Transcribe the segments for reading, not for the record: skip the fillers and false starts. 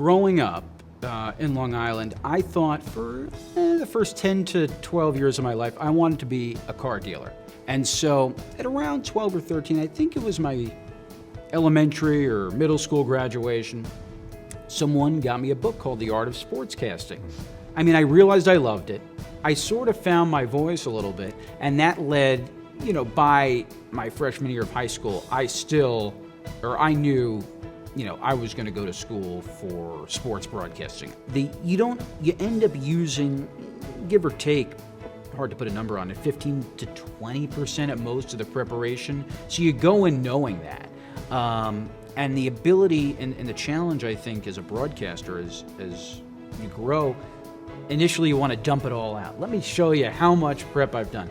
growing up in Long Island, I thought for the first 10 to 12 years of my life, I wanted to be a car dealer. And so at around 12 or 13, I think it was my elementary or middle school graduation, someone got me a book called The Art of Sportscasting. I mean, I realized I loved it. I sort of found my voice a little bit, and that led, by my freshman year of high school, I knew, I was going to go to school for sports broadcasting. You end up using, give or take, hard to put a number on it, 15 to 20% at most of the preparation. So you go in knowing that. And the ability and the challenge, I think, as a broadcaster, as you grow, initially you want to dump it all out. Let me show you how much prep I've done.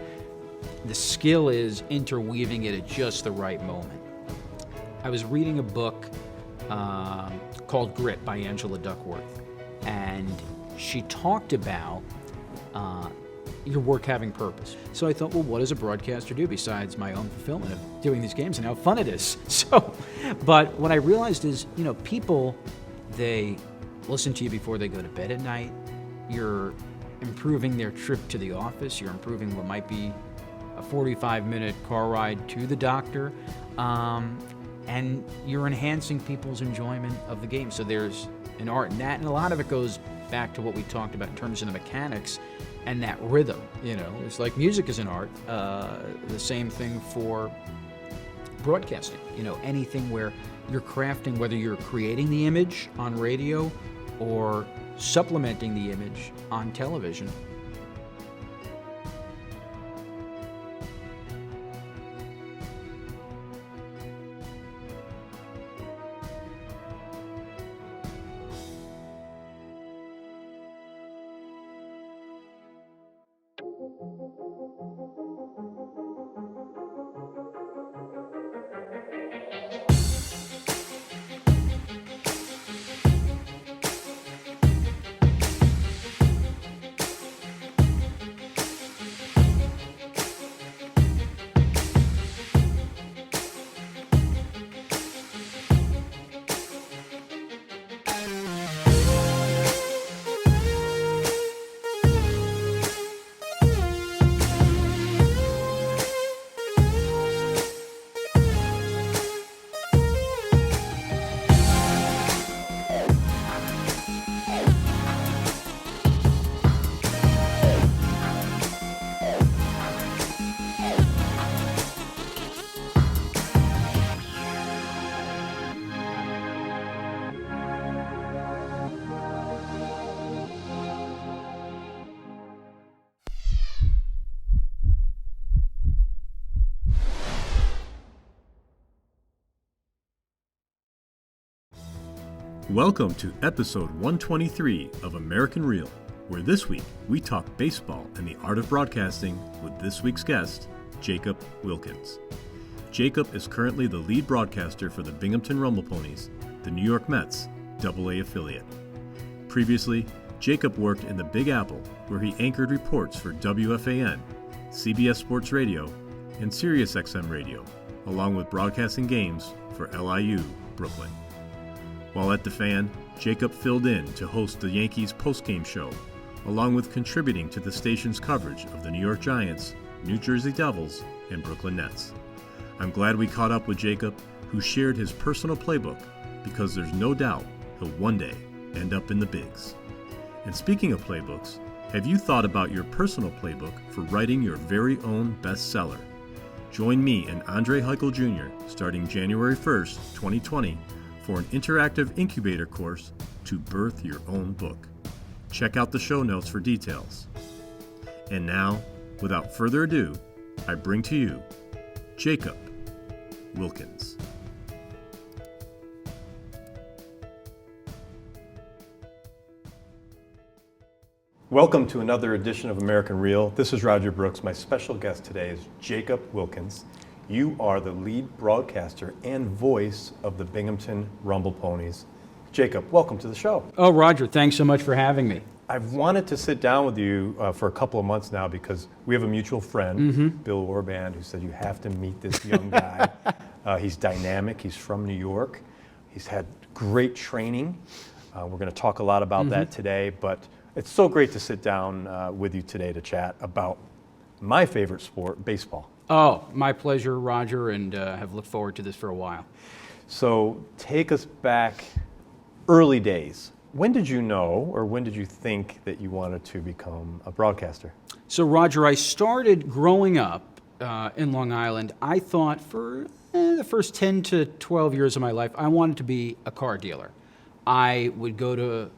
The skill is interweaving it at just the right moment. I was reading a book called Grit by Angela Duckworth, and she talked about your work having purpose. So I thought, well, what does a broadcaster do besides my own fulfillment of doing these games and how fun it is? But what I realized is, people, they listen to you before they go to bed at night. You're improving their trip to the office. You're improving what might be a 45-minute car ride to the doctor. And you're enhancing people's enjoyment of the game. So there's an art in that, and a lot of it goes back to what we talked about in terms of the mechanics and that rhythm. It's like music is an art. The same thing for broadcasting. Anything where you're crafting, whether you're creating the image on radio or supplementing the image on television. Welcome to episode 123 of American Real, where this week we talk baseball and the art of broadcasting with this week's guest, Jacob Wilkins. Jacob is currently the lead broadcaster for the Binghamton Rumble Ponies, the New York Mets AA affiliate. Previously, Jacob worked in the Big Apple, where he anchored reports for WFAN, CBS Sports Radio, and SiriusXM Radio, along with broadcasting games for LIU Brooklyn. While at the Fan, Jacob filled in to host the Yankees postgame show, along with contributing to the station's coverage of the New York Giants, New Jersey Devils, and Brooklyn Nets. I'm glad we caught up with Jacob, who shared his personal playbook, because there's no doubt he'll one day end up in the bigs. And speaking of playbooks, have you thought about your personal playbook for writing your very own bestseller? Join me and Andre Haykal Jr. starting January 1st, 2020, for an interactive incubator course to birth your own book. Check out the show notes for details. And now, without further ado, I bring to you Jacob Wilkins. Welcome to another edition of American Real. This is Roger Brooks. My special guest today is Jacob Wilkins. You are the lead broadcaster and voice of the Binghamton Rumble Ponies. Jacob, welcome to the show. Oh, Roger, thanks so much for having me. I've wanted to sit down with you for a couple of months now because we have a mutual friend, Bill Orband, who said you have to meet this young guy. He's dynamic. He's from New York. He's had great training. We're going to talk a lot about that today, but it's so great to sit down with you today to chat about my favorite sport, baseball. Oh, my pleasure, Roger, and have looked forward to this for a while. So take us back early days. When did you know, or when did you think that you wanted to become a broadcaster? So, Roger, I started growing up in Long Island. I thought for the first 10 to 12 years of my life, I wanted to be a car dealer. I would go to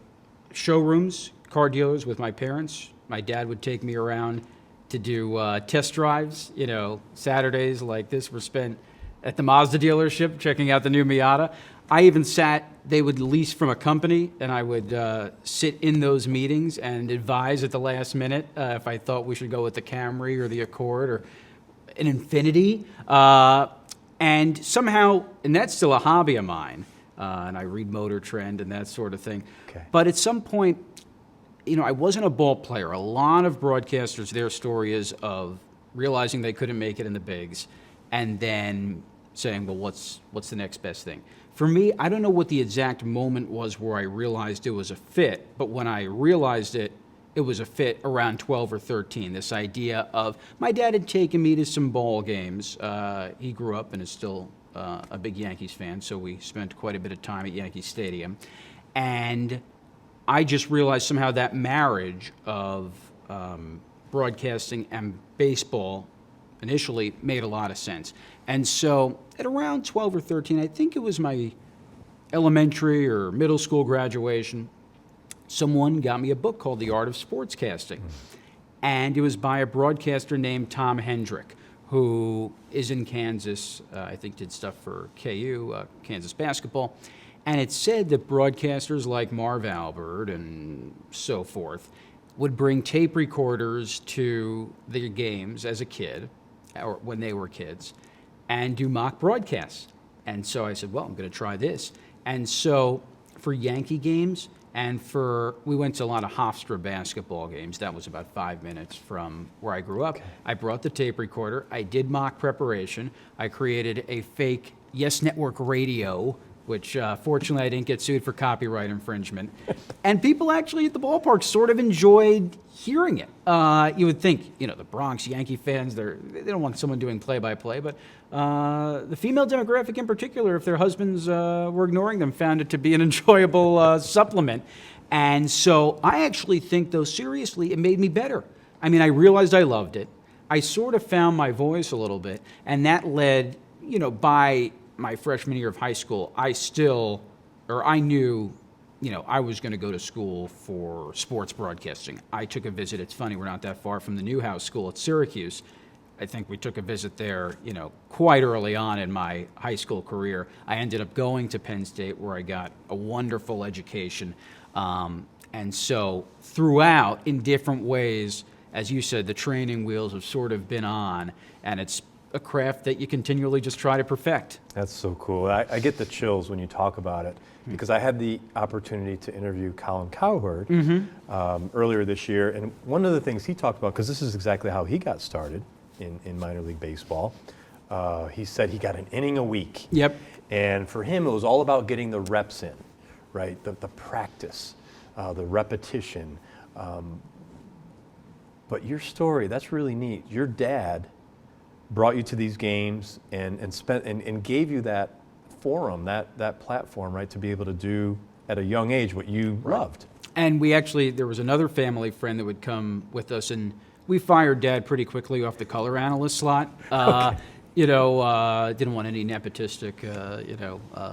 showrooms, car dealers with my parents. My dad would take me around to do test drives. You know, Saturdays like this were spent at the Mazda dealership checking out the new Miata. I even they would lease from a company, and I would sit in those meetings and advise at the last minute if I thought we should go with the Camry or the Accord or an Infiniti. And somehow, and that's still a hobby of mine, and I read Motor Trend and that sort of thing. Okay. But at some point, you know, I wasn't a ball player. A lot of broadcasters, their story is of realizing they couldn't make it in the bigs and then saying, well, what's the next best thing? For me, I don't know what the exact moment was where I realized it was a fit, but when I realized it, it was a fit around 12 or 13. This idea of, my dad had taken me to some ball games. He grew up and is still a big Yankees fan, so we spent quite a bit of time at Yankee Stadium. And I just realized somehow that marriage of broadcasting and baseball initially made a lot of sense. And so at around 12 or 13, I think it was my elementary or middle school graduation, someone got me a book called The Art of Sportscasting. And it was by a broadcaster named Tom Hendrick, who is in Kansas, I think did stuff for KU, Kansas basketball. And it said that broadcasters like Marv Albert and so forth would bring tape recorders to their games as a kid, or when they were kids, and do mock broadcasts. And so I said, well, I'm going to try this. And so for Yankee games, and we went to a lot of Hofstra basketball games. That was about 5 minutes from where I grew up. Okay. I brought the tape recorder. I did mock preparation. I created a fake Yes Network radio, which fortunately I didn't get sued for copyright infringement. And people actually at the ballpark sort of enjoyed hearing it. You would think, you know, the Bronx Yankee fans, they don't want someone doing play-by-play, but the female demographic in particular, if their husbands were ignoring them, found it to be an enjoyable supplement. And so I actually think, though, seriously, it made me better. I mean, I realized I loved it. I sort of found my voice a little bit, and that led, you know, by my freshman year of high school, I knew, you know, I was going to go to school for sports broadcasting. I took a visit. It's funny, we're not that far from the Newhouse School at Syracuse. I think we took a visit there, you know, quite early on in my high school career. I ended up going to Penn State, where I got a wonderful education. And so throughout, in different ways, as you said, the training wheels have sort of been on, and it's a craft that you continually just try to perfect. That's so cool. I get the chills when you talk about it, because I had the opportunity to interview Colin Cowherd earlier this year, and one of the things he talked about, because this is exactly how he got started in minor league baseball, he said he got an inning a week. Yep. And for him, it was all about getting the reps in, right? The practice, the repetition. But your story, that's really neat. Your dad brought you to these games and gave you that forum, that platform, right, to be able to do at a young age what you loved. And there was another family friend that would come with us, and we fired Dad pretty quickly off the color analyst slot. Okay. You know, didn't want any nepotistic,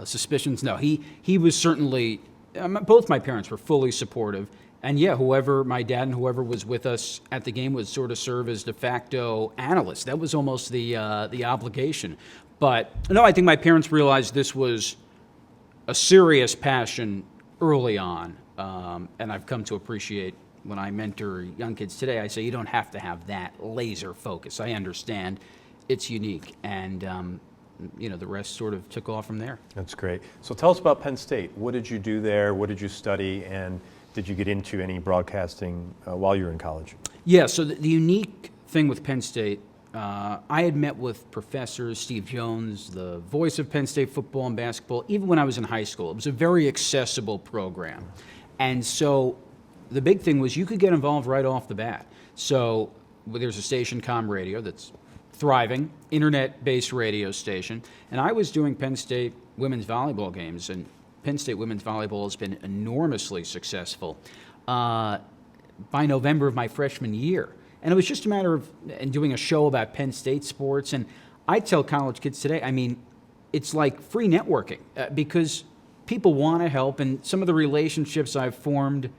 suspicions. No, he was certainly, both my parents were fully supportive. And yeah, my dad and whoever was with us at the game would sort of serve as de facto analysts. That was almost the obligation. But no, I think my parents realized this was a serious passion early on. And I've come to appreciate, when I mentor young kids today, I say you don't have to have that laser focus. I understand it's unique. And, the rest sort of took off from there. That's great. So tell us about Penn State. What did you do there? What did you study? And did you get into any broadcasting while you were in college? Yeah, so the unique thing with Penn State, I had met with Professor Steve Jones, the voice of Penn State football and basketball, even when I was in high school. It was a very accessible program. And so the big thing was you could get involved right off the bat. So there's a station, Com Radio, that's thriving, internet-based radio station. And I was doing Penn State women's volleyball games, and Penn State women's volleyball has been enormously successful by November of my freshman year. And it was just a matter of doing a show about Penn State sports. And I tell college kids today, I mean, it's like free networking because people want to help. And some of the relationships I've formed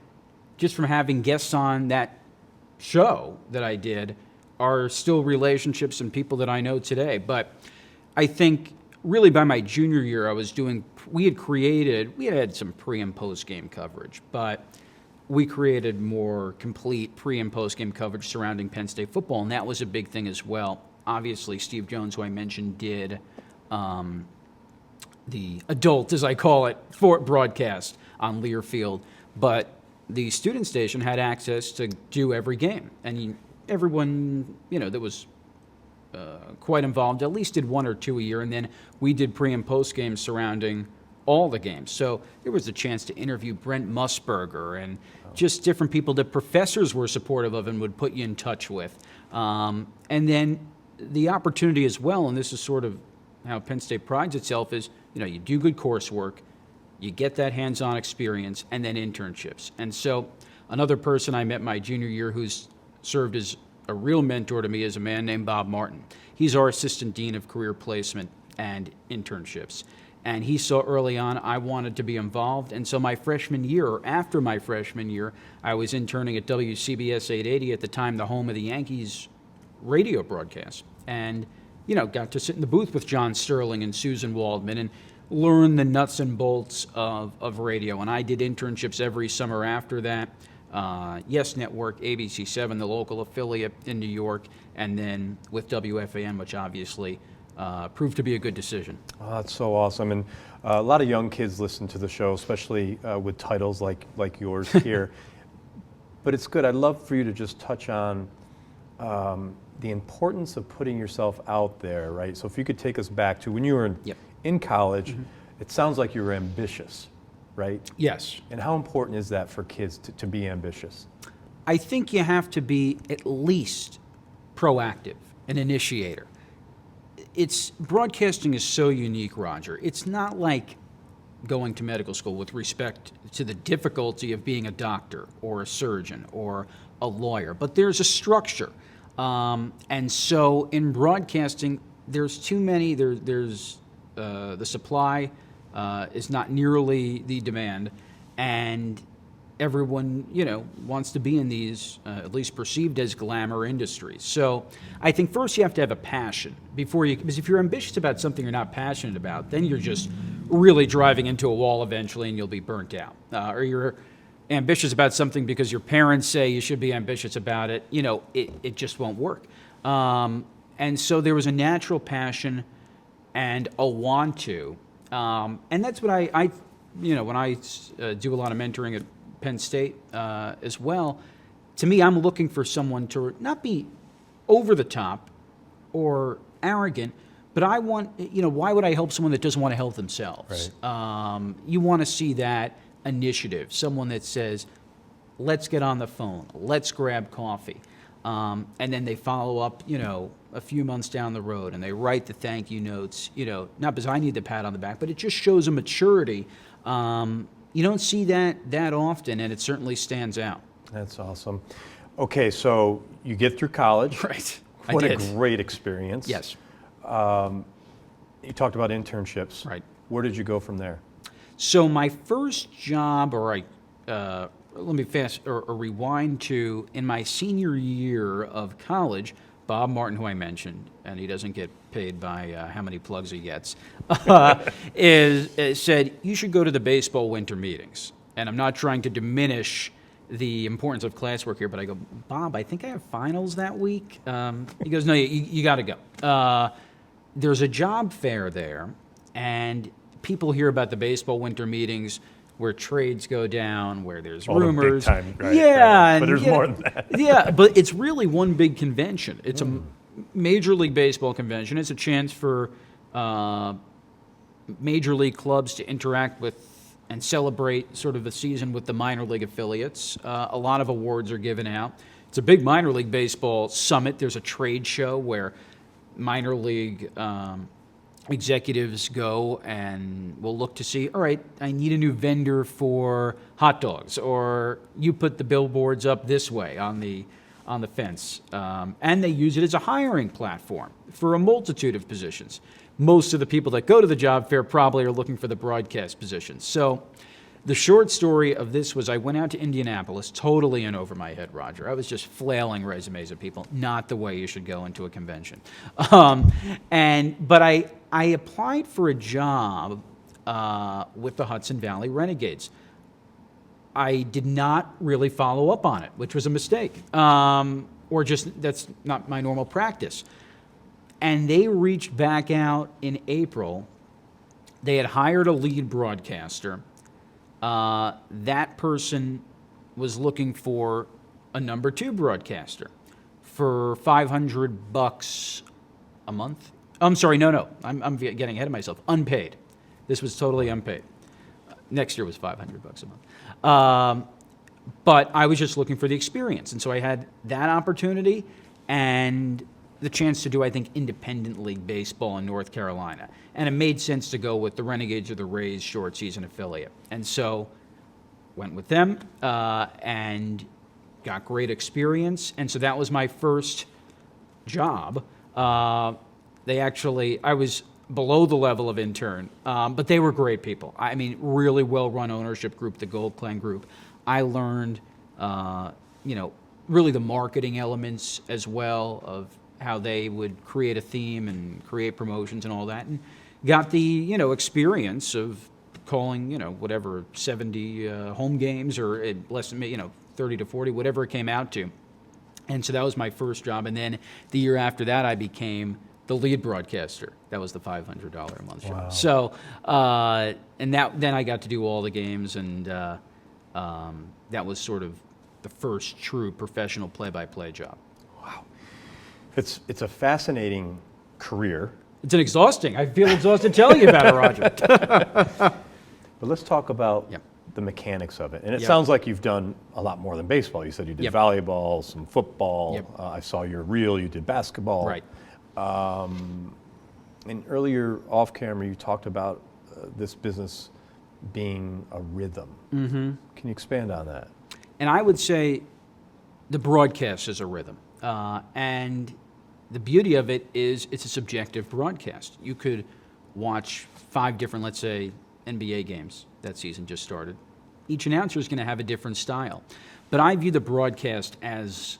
just from having guests on that show that I did are still relationships and people that I know today. But I think really by my junior year, we had some pre and post game coverage, but we created more complete pre and post game coverage surrounding Penn State football, and that was a big thing as well. Obviously, Steve Jones, who I mentioned, did the adult, as I call it, for broadcast on Learfield, but the student station had access to do every game, and everyone, that was quite involved at least did one or two a year, and then we did pre and post games surrounding all the games. So there was a chance to interview Brent Musburger and just different people that professors were supportive of and would put you in touch with. And then the opportunity as well, and this is sort of how Penn State prides itself, is you do good coursework, you get that hands-on experience, and then internships. And so another person I met my junior year who's served as a real mentor to me is a man named Bob Martin. He's our assistant dean of career placement and internships. And he saw early on I wanted to be involved. And so my freshman year, or after my freshman year, I was interning at WCBS 880, at the time the home of the Yankees radio broadcast. And, got to sit in the booth with John Sterling and Susan Waldman and learn the nuts and bolts of radio. And I did internships every summer after that. Yes Network, ABC7, the local affiliate in New York, and then with WFAN, which obviously proved to be a good decision. Oh, that's so awesome. And a lot of young kids listen to the show, especially with titles like yours here. But it's good. I'd love for you to just touch on the importance of putting yourself out there, right? So if you could take us back to when you were in college, it sounds like you were ambitious, right? Yes. And how important is that for kids to be ambitious? I think you have to be at least proactive, an initiator. Broadcasting is so unique, Roger. It's not like going to medical school with respect to the difficulty of being a doctor or a surgeon or a lawyer, but there's a structure. And so in broadcasting, there's too many, there's the supply is not nearly the demand, and everyone, wants to be in these, at least perceived as glamour industries. So I think first you have to have a passion because if you're ambitious about something you're not passionate about, then you're just really driving into a wall eventually and you'll be burnt out. Or you're ambitious about something because your parents say you should be ambitious about it, it just won't work. And so there was a natural passion and a want to. And that's what I when I do a lot of mentoring at Penn State as well, to me, I'm looking for someone to not be over the top or arrogant, but I want, why would I help someone that doesn't want to help themselves? Right. You want to see that initiative, someone that says, let's get on the phone, let's grab coffee. And then they follow up, a few months down the road and they write the thank you notes, not because I need the pat on the back, but it just shows a maturity. You don't see that often, and it certainly stands out. That's awesome. Okay, so you get through college. Right. What a great experience. Yes. You talked about internships. Right. Where did you go from there? So my first job, let me rewind to in my senior year of college, Bob Martin, who I mentioned, and he doesn't get paid by how many plugs he gets, said, you should go to the baseball winter meetings. And I'm not trying to diminish the importance of classwork here, but I go, Bob, I think I have finals that week. He goes, no, you got to go. There's a job fair there, and people hear about the baseball winter meetings where trades go down, where there's rumors. The big time, right? Yeah. But there's more than that. Yeah, but it's really one big convention. It's Major League Baseball convention. It's a chance for major league clubs to interact with and celebrate sort of the season with the minor league affiliates. A lot of awards are given out. It's a big minor league baseball summit. There's a trade show where minor league executives go and will look to see, all right, I need a new vendor for hot dogs, or you put the billboards up this way on the fence. And they use it as a hiring platform for a multitude of positions. Most of the people that go to the job fair probably are looking for the broadcast positions. So the short story of this was I went out to Indianapolis, totally in over my head, Roger. I was just flailing resumes at people, not the way you should go into a convention. But I applied for a job with the Hudson Valley Renegades. I did not really follow up on it, which was a mistake, or just that's not my normal practice. And they reached back out in April. They had hired a lead broadcaster. That person was looking for a number 2 broadcaster for $500 a month. I'm sorry, no. I'm getting ahead of myself. Unpaid. This was totally unpaid. Next year was $500 a month. But I was just looking for the experience. And so I had that opportunity and the chance to do, I think, independent league baseball in North Carolina. And it made sense to go with the Renegades or the Rays short season affiliate. And so went with them and got great experience. And so that was my first job. I was below the level of intern, but they were great people. I mean, really well-run ownership group, the Gold Clan Group. I learned, really the marketing elements as well of how they would create a theme and create promotions and all that, and got the, experience of calling, 70 home games or less than, 30 to 40, whatever it came out to. And so that was my first job. And then the year after that, I became the lead broadcaster. That was the $500 a month job. Wow. So, then I got to do all the games, and that was sort of the first true professional play-by-play job. Wow. It's a fascinating career. It's an exhausting. I feel exhausted telling you about it, Roger. But let's talk about Yep. the mechanics of it. And it Yep. sounds like you've done a lot more than baseball. You said you did Yep. volleyball, some football. Yep. I saw your reel. You did basketball. Right. And earlier off camera, you talked about this business being a rhythm. Mm-hmm. Can you expand on that? And I would say the broadcast is a rhythm. And the beauty of it is it's a subjective broadcast. You could watch 5 different, let's say, NBA games that season just started. Each announcer is going to have a different style. But I view the broadcast as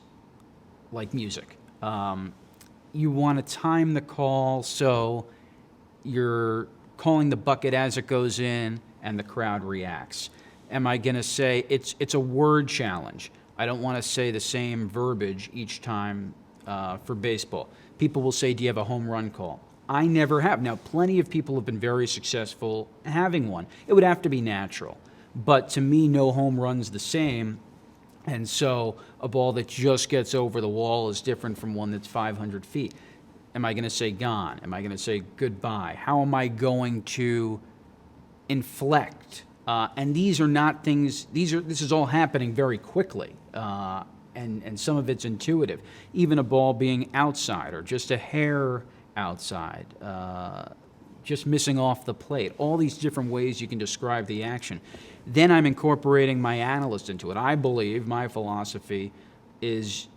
like music. You want to time the call so you're calling the bucket as it goes in and the crowd reacts. Am I going to say it's a word challenge? I don't want to say the same verbiage each time for baseball. People will say, do you have a home run call? I never have. Now, plenty of people have been very successful having one. It would have to be natural. But to me, no home run's the same. And so a ball that just gets over the wall is different from one that's 500 feet. Am I going to say gone? Am I going to say goodbye? How am I going to inflect? And these are not things, this is all happening very quickly. And some of it's intuitive. Even a ball being outside or just a hair outside, just missing off the plate. All these different ways you can describe the action. Then I'm incorporating my analyst into it. I believe my philosophy is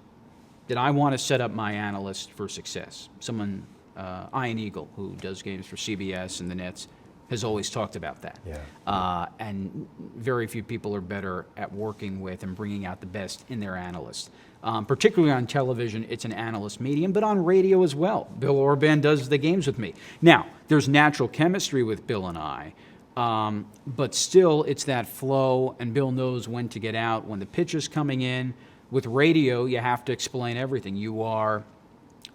that I want to set up my analyst for success. Someone, Ian Eagle, who does games for CBS and the Nets, has always talked about that. Yeah. And very few people are better at working with and bringing out the best in their analysts. Particularly on television, it's an analyst medium, but on radio as well. Bill Orban does the games with me. Now, there's natural chemistry with Bill and I, but still it's that flow, and Bill knows when to get out, when the pitch is coming in. With radio, you have to explain everything. You are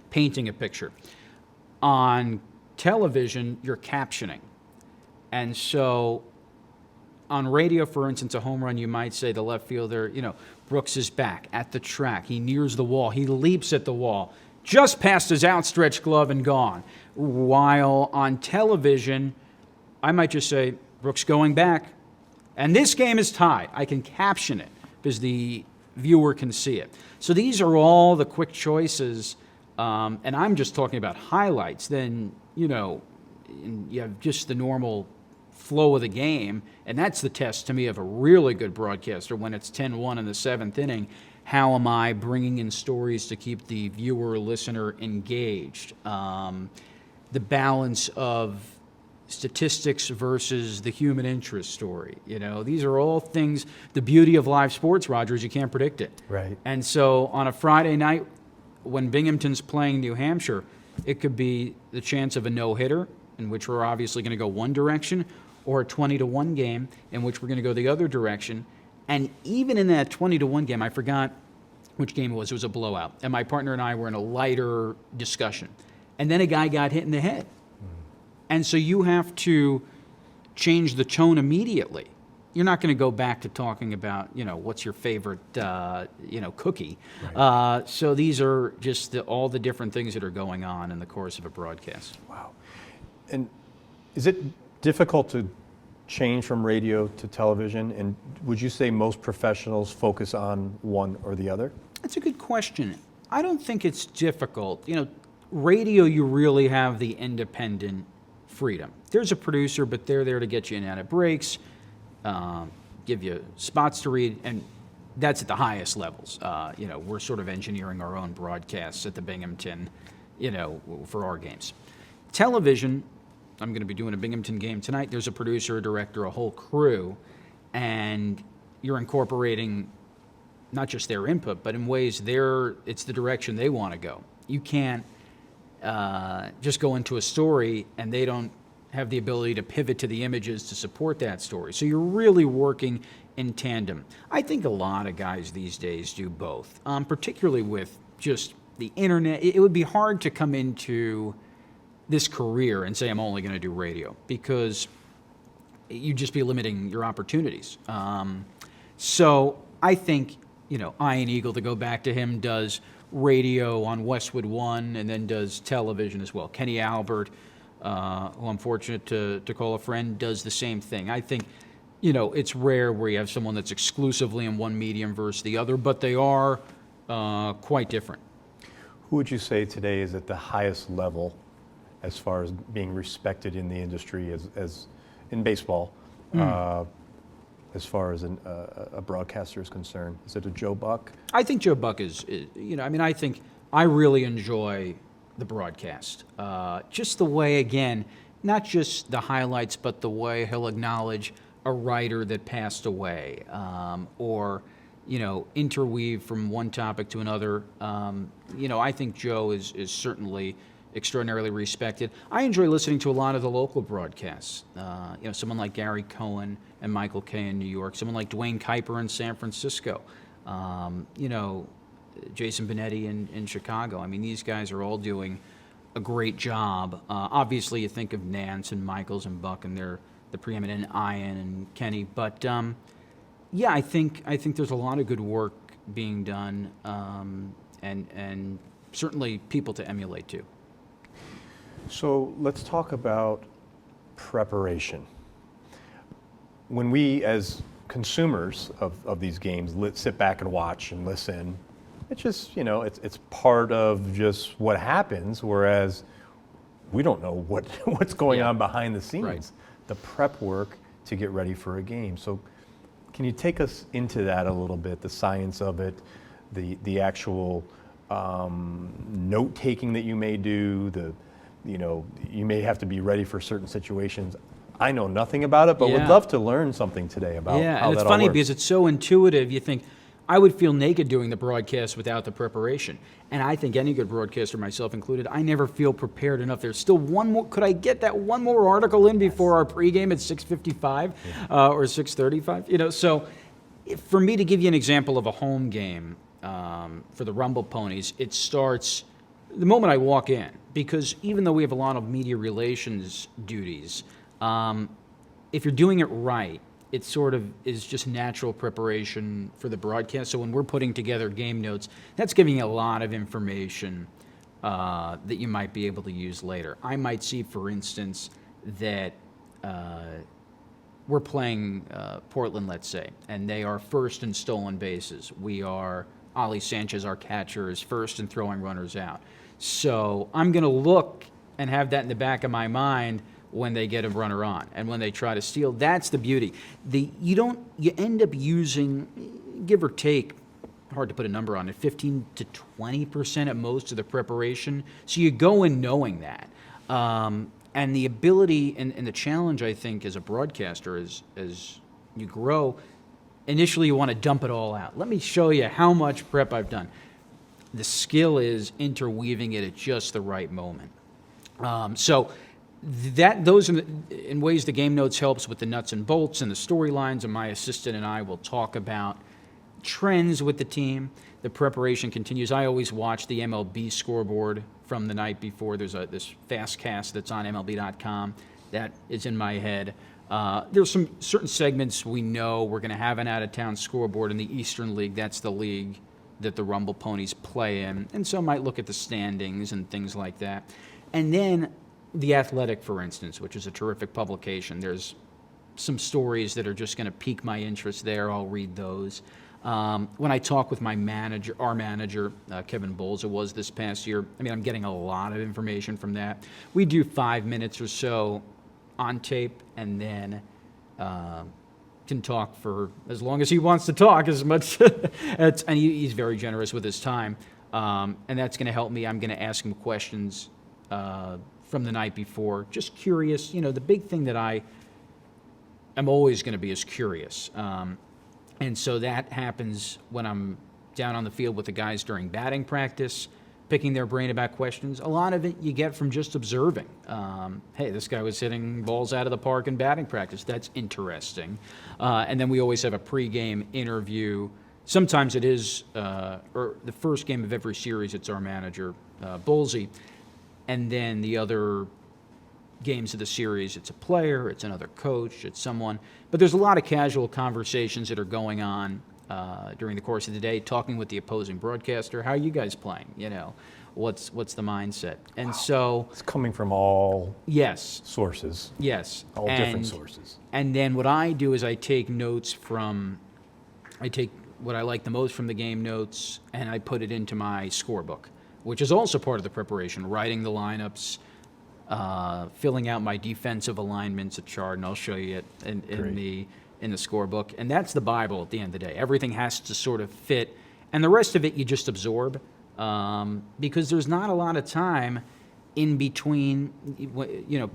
painting a picture. On television, you're captioning. And so on radio, for instance, a home run, you might say the left fielder, Brooks is back at the track. He nears the wall. He leaps at the wall. just past his outstretched glove and gone. While on television, I might just say, Brooks going back. And this game is tied. I can caption it because the viewer can see it. So these are all the quick choices. And I'm just talking about highlights. Then, you have just the normal flow of the game. And that's the test to me of a really good broadcaster when it's 10-1 in the seventh inning. How am I bringing in stories to keep the viewer or listener engaged? The balance of statistics versus the human interest story. These are all things, the beauty of live sports, Roger, is you can't predict it. Right. And so on a Friday night when Binghamton's playing New Hampshire, it could be the chance of a no-hitter, in which we're obviously going to go one direction, or a 20-1 game in which we're going to go the other direction. And even in that 20-1 game, I forgot which game it was. It was a blowout. And my partner and I were in a lighter discussion. And then a guy got hit in the head. And so you have to change the tone immediately. You're not going to go back to talking about, what's your favorite, cookie. Right. So these are just all the different things that are going on in the course of a broadcast. Wow. And is it difficult to change from radio to television? And would you say most professionals focus on one or the other? That's a good question. I don't think it's difficult. Radio, you really have the independent freedom. There's a producer, but they're there to get you in and out of breaks, give you spots to read, and that's at the highest levels. We're sort of engineering our own broadcasts at the Binghamton, for our games. Television, I'm going to be doing a Binghamton game tonight. There's a producer, a director, a whole crew, and you're incorporating not just their input, but in ways it's the direction they want to go. You can't just go into a story and they don't have the ability to pivot to the images to support that story. So you're really working in tandem. I think a lot of guys these days do both, particularly with just the internet. It would be hard to come into this career and say I'm only going to do radio because you'd just be limiting your opportunities. So I think, Ian Eagle, to go back to him, does radio on Westwood One and then does television as well. Kenny Albert, who I'm fortunate to call a friend, does the same thing. I think, it's rare where you have someone that's exclusively in one medium versus the other, but they are quite different. Who would you say today is at the highest level as far as being respected in the industry as in baseball, as far as a broadcaster is concerned? Is it a Joe Buck? I think Joe Buck is I think I really enjoy the broadcast. Just the way, again, not just the highlights, but the way he'll acknowledge a writer that passed away, or interweave from one topic to another. I think Joe is certainly extraordinarily respected. I enjoy listening to a lot of the local broadcasts. Someone like Gary Cohen and Michael Kay in New York, someone like Dwayne Kuiper in San Francisco, Jason Benetti in Chicago. I mean, these guys are all doing a great job. Obviously, you think of Nance and Michaels and Buck, and they're the preeminent Ian and Kenny. But I think there's a lot of good work being done, and certainly people to emulate too. So let's talk about preparation. When we, as consumers of these games, sit back and watch and listen, it's just, it's part of just what happens, whereas we don't know what's going on behind the scenes, right. The prep work to get ready for a game. So can you take us into that a little bit, the science of it, the actual note-taking that you may do, you may have to be ready for certain situations. I know nothing about it, but would love to learn something today about how that all works. Yeah, and it's funny because it's so intuitive. You think, I would feel naked doing the broadcast without the preparation. And I think any good broadcaster, myself included, I never feel prepared enough. There's still one more. Could I get that one more article in before our pregame at 6:55 or 6:35? So for me to give you an example of a home game for the Rumble Ponies, it starts the moment I walk in. Because even though we have a lot of media relations duties, if you're doing it right, it sort of is just natural preparation for the broadcast. So when we're putting together game notes, that's giving you a lot of information that you might be able to use later. I might see, for instance, that we're playing Portland, let's say, and they are first in stolen bases. Ali Sanchez, our catcher, is first in throwing runners out. So I'm going to look and have that in the back of my mind when they get a runner on and when they try to steal. That's the beauty. You end up using, give or take, hard to put a number on it, 15 to 20% at most of the preparation. So you go in knowing that. And the ability and the challenge, I think, as a broadcaster, as you grow, initially you want to dump it all out. Let me show you how much prep I've done. The skill is interweaving it at just the right moment. Those are in ways the game notes helps with the nuts and bolts and the storylines, and my assistant and I will talk about trends with the team. The preparation continues. I always watch the MLB scoreboard from the night before. There's this fast cast that's on MLB.com that is in my head. There's some certain segments we know we're going to have an out-of-town scoreboard in the Eastern League. That's the league that the Rumble Ponies play in. And so I might look at the standings and things like that. And then The Athletic, for instance, which is a terrific publication. There's some stories that are just going to pique my interest there. I'll read those. When I talk with our manager, Kevin Bowles, it was this past year, I'm getting a lot of information from that. We do 5 minutes or so on tape, and then can talk for as long as he wants to talk, as much. And he's very generous with his time, and that's going to help me. I'm going to ask him questions from the night before, just curious. The big thing that I am always going to be is curious. And so that happens when I'm down on the field with the guys during batting practice, picking their brain about questions. A lot of it you get from just observing. Hey, this guy was hitting balls out of the park in batting practice. That's interesting. And then we always have a pregame interview. Sometimes it is, or the first game of every series, it's our manager, Bowlesy. And then the other games of the series, it's a player, it's another coach, it's someone. But there's a lot of casual conversations that are going on during the course of the day, talking with the opposing broadcaster. How are you guys playing? What's the mindset? And so it's coming from all sources. Yes. All different sources. And then what I do is I take what I like the most from the game notes, and I put it into my scorebook, which is also part of the preparation, writing the lineups, filling out my defensive alignments, a chart, and I'll show you it in the scorebook. And that's the Bible at the end of the day. Everything has to sort of fit, and the rest of it you just absorb, because there's not a lot of time in between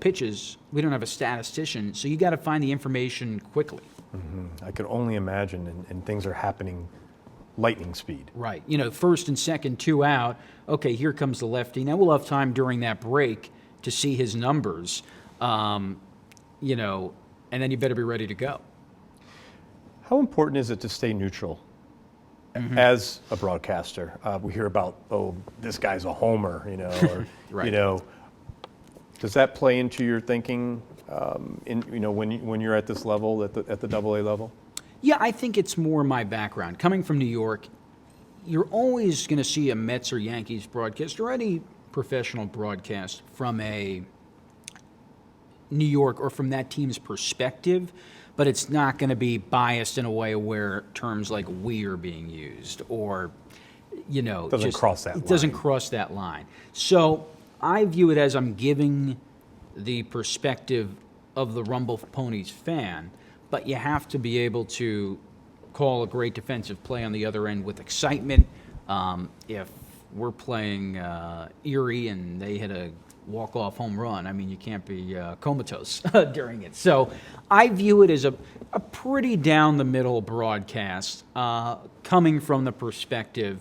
pitches. We don't have a statistician, so you got to find the information quickly. Mm-hmm. I could only imagine, and things are happening lightning speed. Right. First and second, 2 out. Okay, here comes the lefty. Now we'll have time during that break to see his numbers, and then you better be ready to go. How important is it to stay neutral as a broadcaster? We hear about, this guy's a homer, or, right. Does that play into your thinking, when you're at this level, at the AA level? Yeah, I think it's more my background. Coming from New York, you're always going to see a Mets or Yankees broadcast or any professional broadcast from a New York or from that team's perspective, but it's not going to be biased in a way where terms like "we" are being used, or doesn't cross that line. It doesn't cross that line. So I view it as I'm giving the perspective of the Rumble Ponies fan, but you have to be able to call a great defensive play on the other end with excitement. If we're playing Erie and they hit a walk-off home run, you can't be comatose during it. So I view it as a pretty down-the-middle broadcast coming from the perspective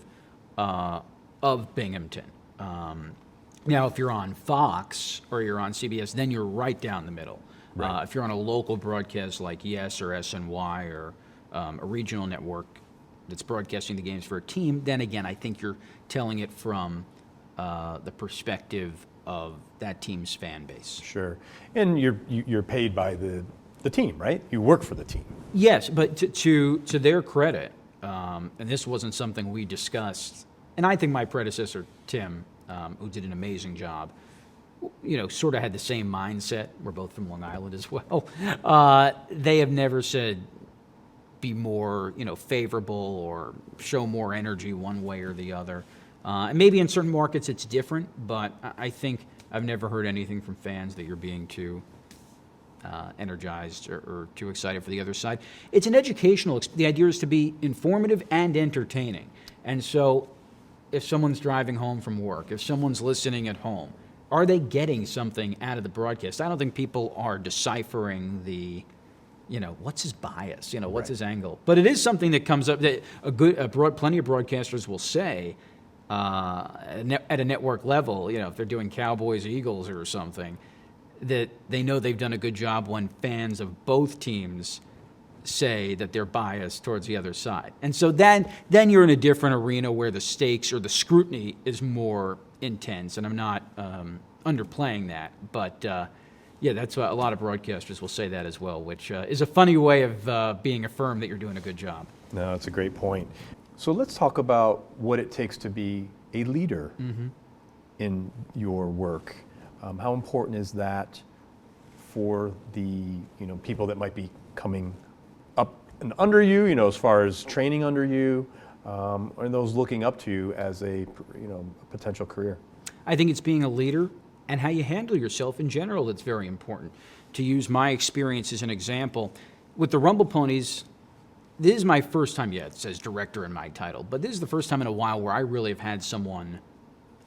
of Binghamton. Now, if you're on Fox or you're on CBS, then you're right down the middle. Right. If you're on a local broadcast like Yes or SNY or a regional network that's broadcasting the games for a team, then again, I think you're telling it from the perspective of that team's fan base. Sure. And you're paid by the team, right? You work for the team. Yes, but to their credit, and this wasn't something we discussed, and I think my predecessor, Tim, who did an amazing job, sort of had the same mindset. We're both from Long Island as well. They have never said be more, favorable or show more energy one way or the other. And maybe in certain markets it's different, but I think I've never heard anything from fans that you're being too energized or too excited for the other side. It's an the idea is to be informative and entertaining. And so if someone's driving home from work, if someone's listening at home, are they getting something out of the broadcast? I don't think people are deciphering the, what's his bias, what's his angle. But it is something that comes up that plenty of broadcasters will say at a network level, if they're doing Cowboys, Eagles or something, that they know they've done a good job when fans of both teams say that they're biased towards the other side. And so then you're in a different arena where the stakes or the scrutiny is more intense, and I'm not underplaying that, but that's what a lot of broadcasters will say that as well, which is a funny way of being affirmed that you're doing a good job. No, it's a great point. So let's talk about what it takes to be a leader in your work. How important is that for the people that might be coming up and under you, as far as training under you, or those looking up to you as a potential career? I think it's being a leader and how you handle yourself in general that's very important. To use my experience as an example, with the Rumble Ponies, this is my first time, it says director in my title, but this is the first time in a while where I really have had someone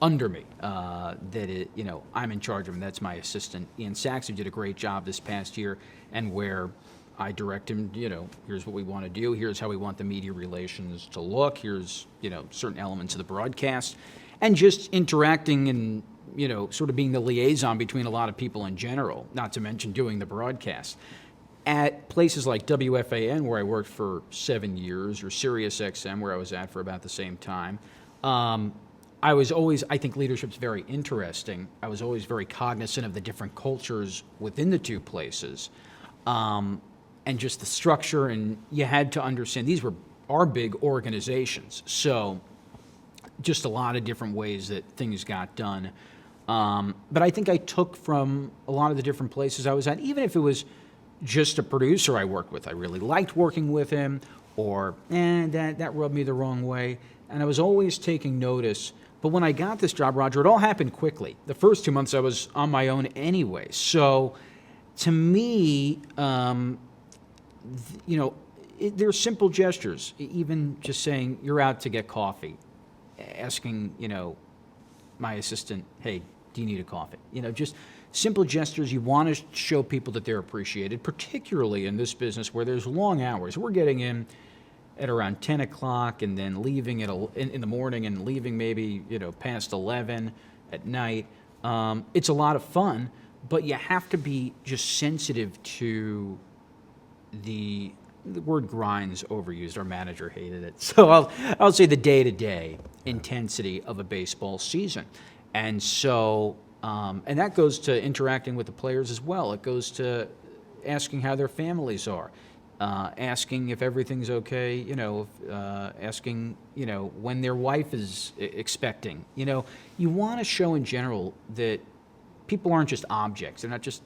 under me I'm in charge of, and that's my assistant. Ian Sachs, who did a great job this past year, and where I direct him, here's what we want to do, here's how we want the media relations to look, here's, certain elements of the broadcast, and just interacting and, sort of being the liaison between a lot of people in general, not to mention doing the broadcast. At places like WFAN, where I worked for 7 years, or Sirius XM, where I was at for about the same time, I think leadership's very interesting. I was always very cognizant of the different cultures within the two places. And just the structure, and you had to understand these are big organizations, so just a lot of different ways that things got done. But I think I took from a lot of the different places I was at, even if it was just a producer I worked with. I really liked working with him, or that rubbed me the wrong way, and I was always taking notice. But when I got this job, Roger, it all happened quickly. The first 2 months I was on my own anyway, so to me, there are simple gestures, even just saying you're out to get coffee, asking, my assistant, hey, do you need a coffee? Just simple gestures. You want to show people that they're appreciated, particularly in this business where there's long hours. We're getting in at around 10 o'clock and then leaving in the morning and leaving maybe, past 11 at night. It's a lot of fun, but you have to be just sensitive to the word grind's overused. Our manager hated it. So I'll say the day-to-day intensity of a baseball season. And so, and that goes to interacting with the players as well. It goes to asking how their families are, asking if everything's okay, asking, when their wife is expecting. You want to show in general that people aren't just objects. They're not just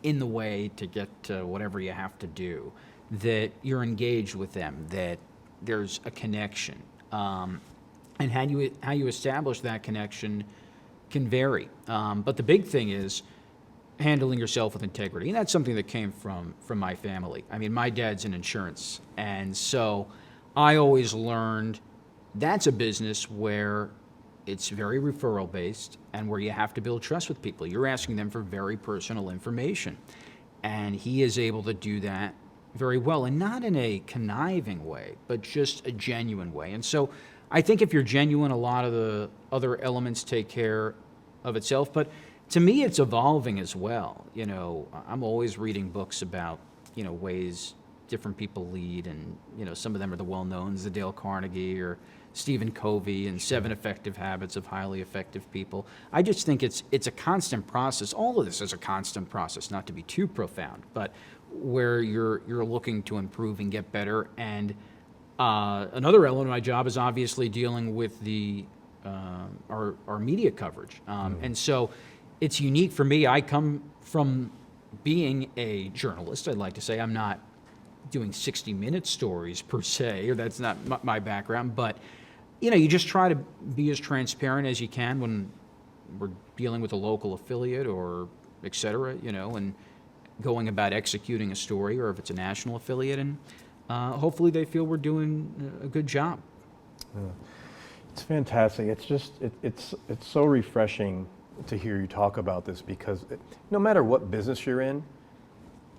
in the way to get to whatever you have to do, that you're engaged with them, that there's a connection. And how you establish that connection can vary. But the big thing is handling yourself with integrity. And that's something that came from my family. I mean, my dad's in insurance. And so I always learned that's a business where it's very referral based and where you have to build trust with people. You're asking them for very personal information. And he is able to do that very well, and not in a conniving way, but just a genuine way. And so I think if you're genuine, a lot of the other elements take care of itself. But to me, it's evolving as well. I'm always reading books about, ways different people lead, and, some of them are the well-knowns, the Dale Carnegie or Stephen Covey and 7 Effective Habits of Highly Effective People. I just think it's a constant process. All of this is a constant process, not to be too profound, but where you're looking to improve and get better. And another element of my job is obviously dealing with the our media coverage. And so it's unique for me. I come from being a journalist. I'd like to say I'm not doing 60-minute stories per se, or that's not my background, but you just try to be as transparent as you can when we're dealing with a local affiliate or et cetera, and going about executing a story, or if it's a national affiliate, and hopefully they feel we're doing a good job. It's fantastic. It's just it's so refreshing to hear you talk about this, because no matter what business you're in,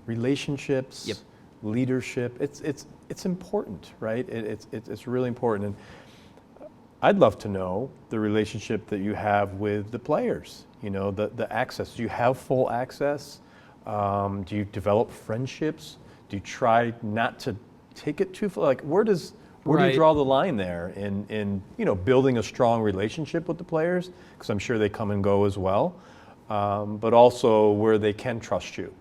relationships, Yep. leadership, it's important, right? It's really important. And I'd love to know the relationship that you have with the players. The access. Do you have full access? Do you develop friendships? Do you try not to take it too far? Like, where do Right. you draw the line there in building a strong relationship with the players? Because I'm sure they come and go as well, but also where they can trust you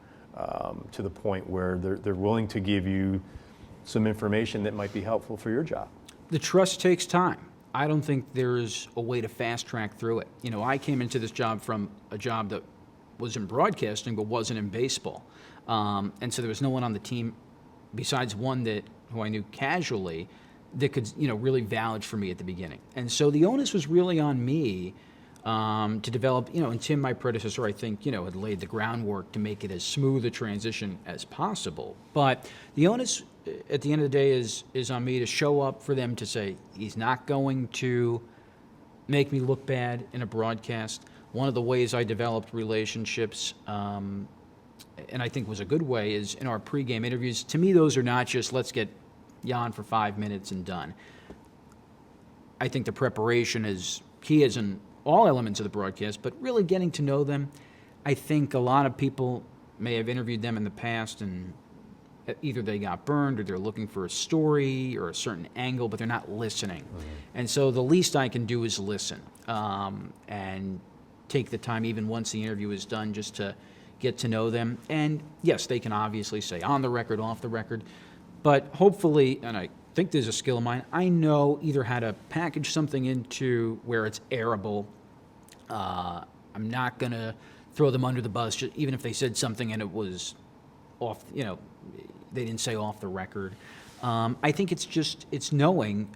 to the point where they're willing to give you some information that might be helpful for your job. The trust takes time. I don't think there's a way to fast track through it. I came into this job from a job that was in broadcasting but wasn't in baseball. And so there was no one on the team besides one who I knew casually that could really vouch for me at the beginning. And so the onus was really on me to develop, and Tim, my predecessor, I think, had laid the groundwork to make it as smooth a transition as possible. But the onus at the end of the day is on me to show up for them, to say, he's not going to make me look bad in a broadcast. One of the ways I developed relationships, and I think was a good way, is in our pregame interviews. To me, those are not just, let's get Jan for 5 minutes and done. I think the preparation is key, as in all elements of the broadcast, but really getting to know them. I think a lot of people may have interviewed them in the past, and either they got burned or they're looking for a story or a certain angle, but they're not listening. Mm-hmm. And so the least I can do is listen and take the time, even once the interview is done, just to get to know them. And yes, they can obviously say on the record, off the record, but hopefully, and I think there's a skill of mine, I know either how to package something into where it's airable. I'm not going to throw them under the bus, just, even if they said something and it was off, they didn't say off the record. I think it's knowing,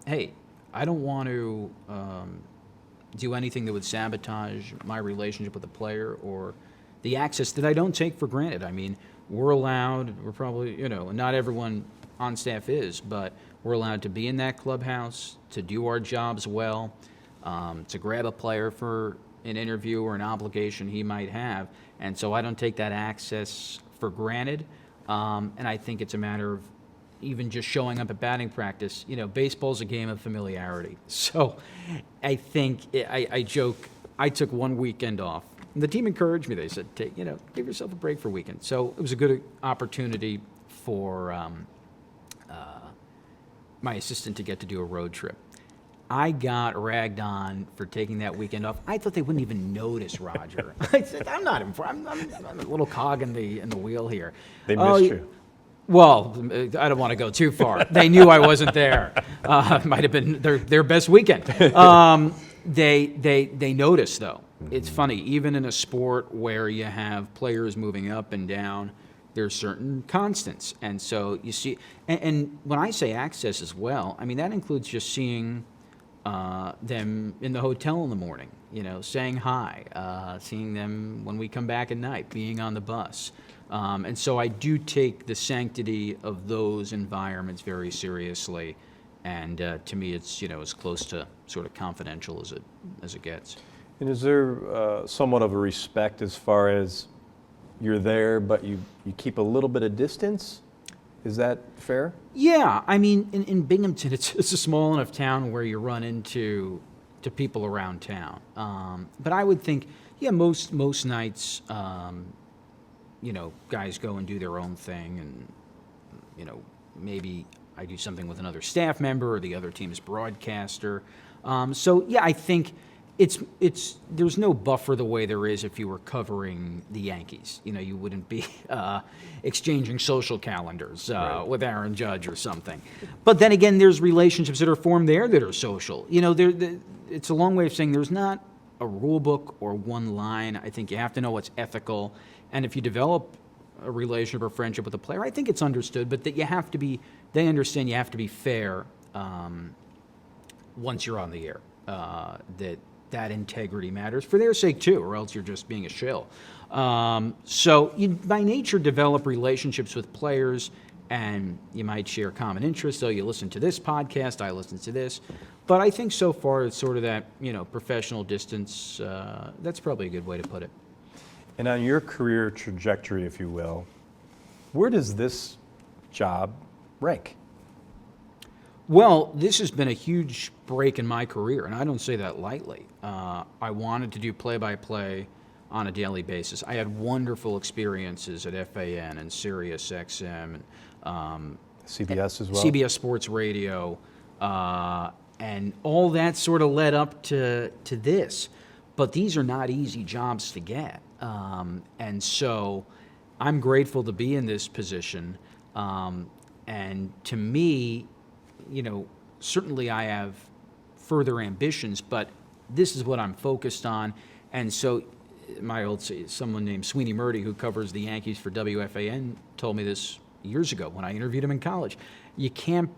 hey, I don't want to do anything that would sabotage my relationship with the player or the access that I don't take for granted. I mean, we're probably, not everyone on staff is, but we're allowed to be in that clubhouse, to do our jobs well, to grab a player for an interview or an obligation he might have. And so I don't take that access for granted. And I think it's a matter of even just showing up at batting practice. Baseball's a game of familiarity. So I think, I joke, I took one weekend off. And the team encouraged me. They said, give yourself a break for a weekend. So it was a good opportunity for my assistant to get to do a road trip. I got ragged on for taking that weekend off. I thought they wouldn't even notice, Roger. I said, I'm a little cog in the wheel here. They missed you. Well, I don't want to go too far. They knew I wasn't there. Might have been their best weekend. They noticed, though. It's funny, even in a sport where you have players moving up and down, there's certain constants. And so you see, and when I say access as well, I mean, that includes just seeing them in the hotel in the morning, saying hi, seeing them when we come back at night, being on the bus. And so I do take the sanctity of those environments very seriously. And to me, it's, as close to sort of confidential as it gets. And is there somewhat of a respect as far as you're there, but you keep a little bit of distance? Is that fair? Yeah, I mean, in Binghamton, it's a small enough town where you run into people around town. But I would think, yeah, most nights, guys go and do their own thing, and maybe I do something with another staff member or the other team's broadcaster. So yeah, I think There's no buffer the way there is if you were covering the Yankees. You wouldn't be exchanging social calendars with Aaron Judge or something. But then again, there's relationships that are formed there that are social. It's a long way of saying there's not a rule book or one line. I think you have to know what's ethical, and if you develop a relationship or friendship with a player, I think it's understood, but that they understand you have to be fair once you're on the air. That integrity matters for their sake too, or else you're just being a shill. So you, by nature, develop relationships with players, and you might share common interests. So you listen to this podcast, I listen to this. But I think so far it's sort of that, professional distance. That's probably a good way to put it. And on your career trajectory, if you will, where does this job rank? Well, this has been a huge break in my career, and I don't say that lightly. I wanted to do play-by-play on a daily basis. I had wonderful experiences at FAN and Sirius XM, and CBS as well? CBS Sports Radio, and all that sort of led up to this. But these are not easy jobs to get. And so I'm grateful to be in this position. And to me, certainly I have further ambitions, but this is what I'm focused on. And so someone named Sweeney Murdy, who covers the Yankees for WFAN, told me this years ago when I interviewed him in college. You can't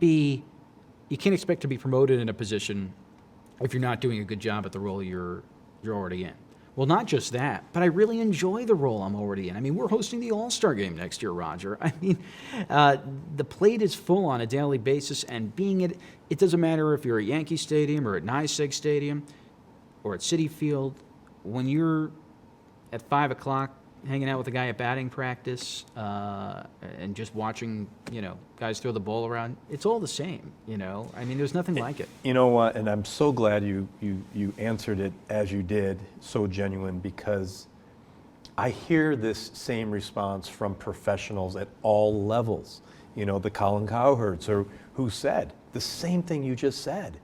expect to be promoted in a position if you're not doing a good job at the role you're already in. Well, not just that, but I really enjoy the role I'm already in. I mean, we're hosting the All-Star Game next year, Roger. I mean, the plate is full on a daily basis, and it doesn't matter if you're at Yankee Stadium or at NYSEG Stadium or at Citi Field. When you're at 5 o'clock hanging out with a guy at batting practice and just watching, guys throw the ball around, it's all the same, I mean, there's nothing like it. You know what, and I'm so glad you answered it as you did, so genuine, because I hear this same response from professionals at all levels. The Colin Cowherds, who said the same thing you just said.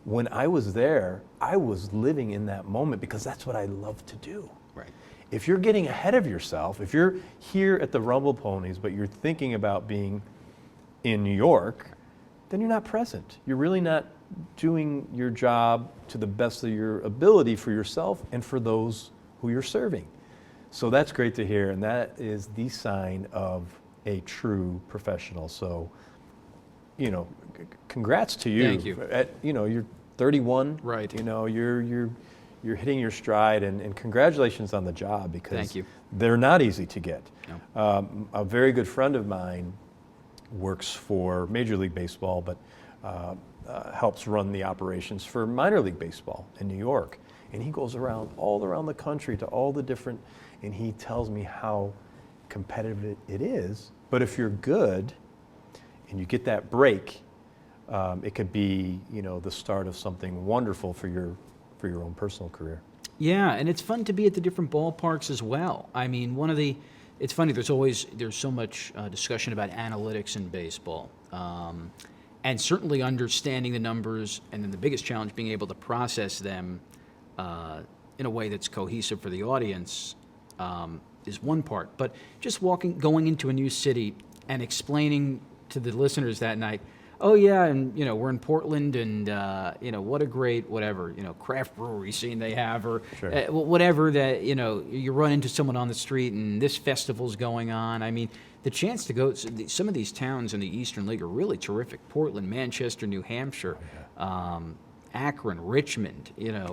When I was there, I was living in that moment because that's what I love to do. Right. If you're getting ahead of yourself, if you're here at the Rumble Ponies, but you're thinking about being in New York, then you're not present. You're really not doing your job to the best of your ability for yourself and for those who you're serving. So that's great to hear, and that is the sign of a true professional. So, congrats to you. Thank you. You're 31. Right. You're hitting your stride, and congratulations on the job, because Thank you. They're not easy to get. No. A very good friend of mine works for Major League Baseball, but helps run the operations for minor league baseball in New York. And he goes all around the country to all the different, and he tells me how competitive it is. But if you're good and you get that break, it could be, the start of something wonderful for your own personal career. Yeah, and it's fun to be at the different ballparks as well. I mean, it's funny, there's so much discussion about analytics in baseball. And certainly understanding the numbers, and then the biggest challenge, being able to process them in a way that's cohesive for the audience, is one part. But just going into a new city and explaining to the listeners that night, oh yeah, and we're in Portland, and what a great craft brewery scene they have, or Sure. Whatever that you run into someone on the street and this festival's going on. I mean, the chance to go. Some of these towns in the Eastern League are really terrific. Portland, Manchester, New Hampshire, Akron, Richmond.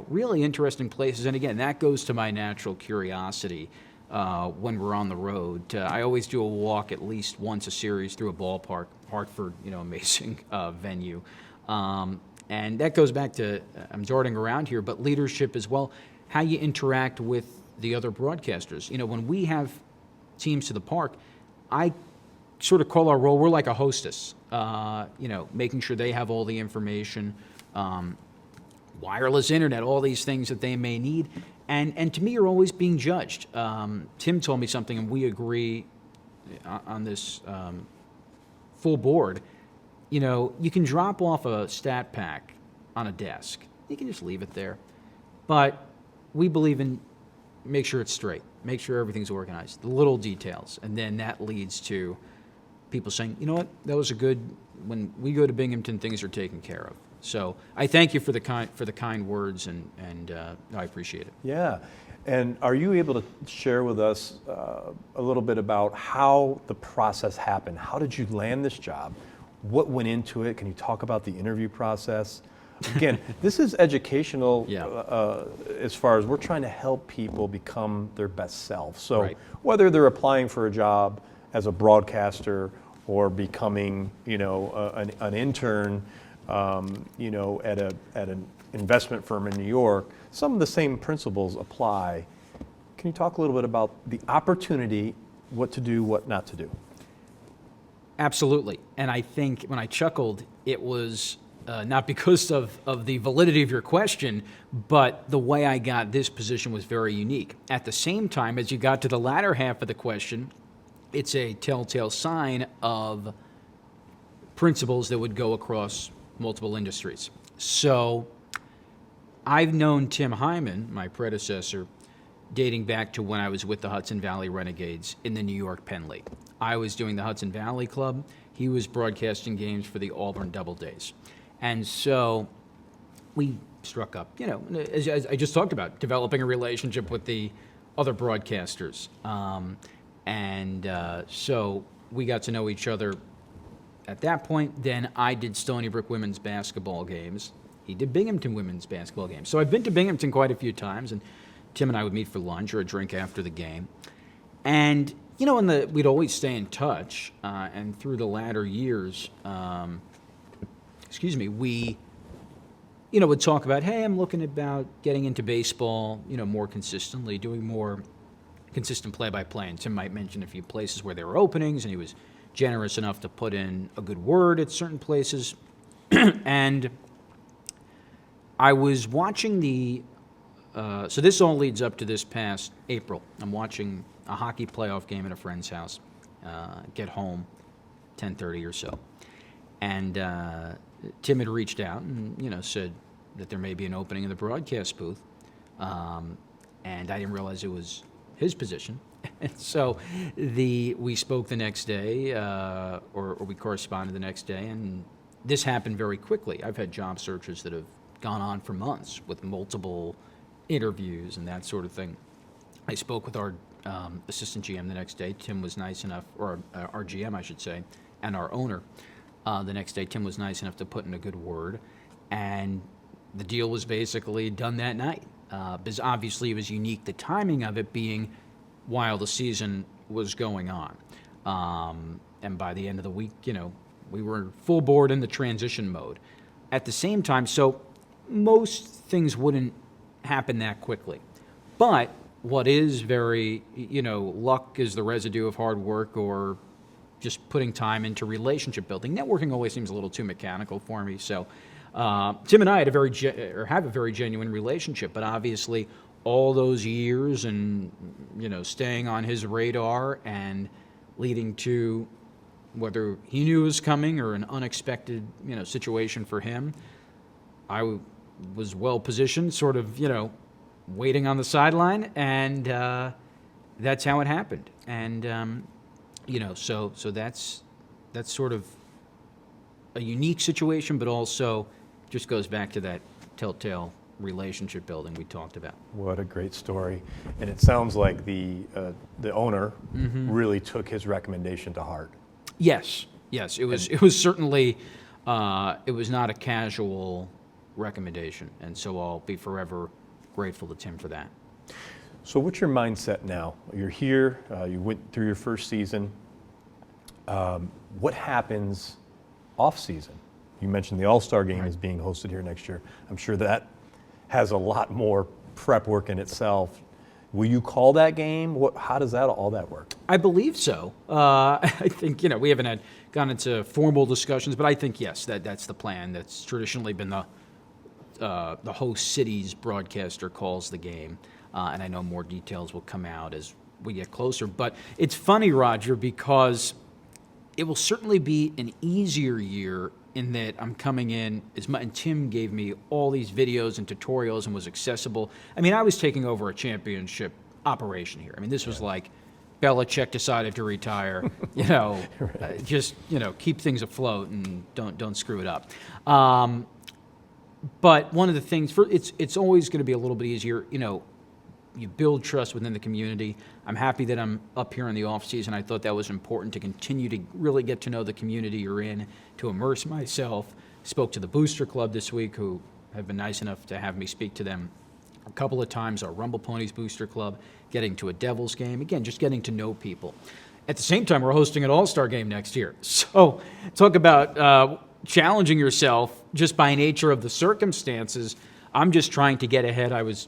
Really interesting places. And again, that goes to my natural curiosity. When we're on the road, I always do a walk at least once a series through a ballpark. Hartford, amazing venue. And that goes back to, I'm darting around here, but leadership as well, how you interact with the other broadcasters. When we have teams to the park, I sort of call our role, we're like a hostess, making sure they have all the information, wireless internet, all these things that they may need. And to me, you're always being judged. Tim told me something, and we agree on this full board. You can drop off a stat pack on a desk. You can just leave it there. But we believe in make sure it's straight, make sure everything's organized, the little details, and then that leads to people saying, you know what, that was a good. When we go to Binghamton, things are taken care of. So I thank you for the kind words, and I appreciate it. Yeah. And are you able to share with us a little bit about how the process happened? How did you land this job? What went into it? Can you talk about the interview process? Again, this is educational as far as we're trying to help people become their best self. So whether they're applying for a job as a broadcaster or becoming, an intern, at an investment firm in New York, some of the same principles apply. Can you talk a little bit about the opportunity, what to do, what not to do? Absolutely. And I think when I chuckled, it was not because of the validity of your question, but the way I got this position was very unique. At the same time, as you got to the latter half of the question, it's a telltale sign of principles that would go across multiple industries. So I've known Tim Hyman, my predecessor, dating back to when I was with the Hudson Valley Renegades in the New York Penn League. I was doing the Hudson Valley Club. He was broadcasting games for the Auburn Doubledays. And so we struck up, as I just talked about, developing a relationship with the other broadcasters. So we got to know each other at that point. Then I did Stony Brook women's basketball games. He did Binghamton women's basketball games. So I've been to Binghamton quite a few times, and Tim and I would meet for lunch or a drink after the game. And, we'd always stay in touch. And through the latter years, we, would talk about, hey, I'm looking about getting into baseball, more consistently, doing more consistent play-by-play. And Tim might mention a few places where there were openings, and he was generous enough to put in a good word at certain places. And I was watching so this all leads up to this past April. I'm watching a hockey playoff game at a friend's house, get home 10:30 or so. And Tim had reached out and, said that there may be an opening in the broadcast booth. And I didn't realize it was his position. And so we spoke the next day, or we corresponded the next day, and this happened very quickly. I've had job searches that have gone on for months with multiple interviews and that sort of thing. I spoke with our assistant GM the next day. Tim was nice enough, or our GM, I should say, and our owner. The next day, Tim was nice enough to put in a good word, and the deal was basically done that night. Because obviously it was unique, the timing of it being while the season was going on. And by the end of the week, we were full board in the transition mode. At the same time, so most things wouldn't happen that quickly. But what is very, luck is the residue of hard work, or just putting time into relationship building. Networking always seems a little too mechanical for me. So Tim and I have a very genuine relationship, but obviously all those years and, staying on his radar and leading to whether he knew it was coming or an unexpected, situation for him, I was well positioned, sort of, waiting on the sideline, and that's how it happened. And, so that's sort of a unique situation, but also just goes back to that telltale relationship building we talked about. What a great story. And it sounds like the owner really took his recommendation to heart. Yes. It was certainly, it was not a casual recommendation. And so I'll be forever grateful to Tim for that. So what's your mindset now? You're here, you went through your first season. What happens off season? You mentioned the All-Star game is being hosted here next year. I'm sure that has a lot more prep work in itself. Will you call that game? How does all that work? I believe so. I think, we haven't gone into formal discussions, but I think, yes, that's the plan. That's traditionally been the host city's broadcaster calls the game. And I know more details will come out as we get closer. But it's funny, Roger, because it will certainly be an easier year in that I'm coming in and Tim gave me all these videos and tutorials and was accessible. I mean, I was taking over a championship operation here. I mean, this was like Belichick decided to retire, just, keep things afloat and don't screw it up. But one of the things, it's always going to be a little bit easier, you build trust within the community. I'm happy that I'm up here in the off season. I thought that was important to continue to really get to know the community you're in, to immerse myself. Spoke to the Booster Club this week, who have been nice enough to have me speak to them a couple of times, our Rumble Ponies Booster Club, getting to a Devils game. Again, just getting to know people. At the same time, we're hosting an All-Star game next year. So talk about challenging yourself just by nature of the circumstances. I'm just trying to get ahead. I was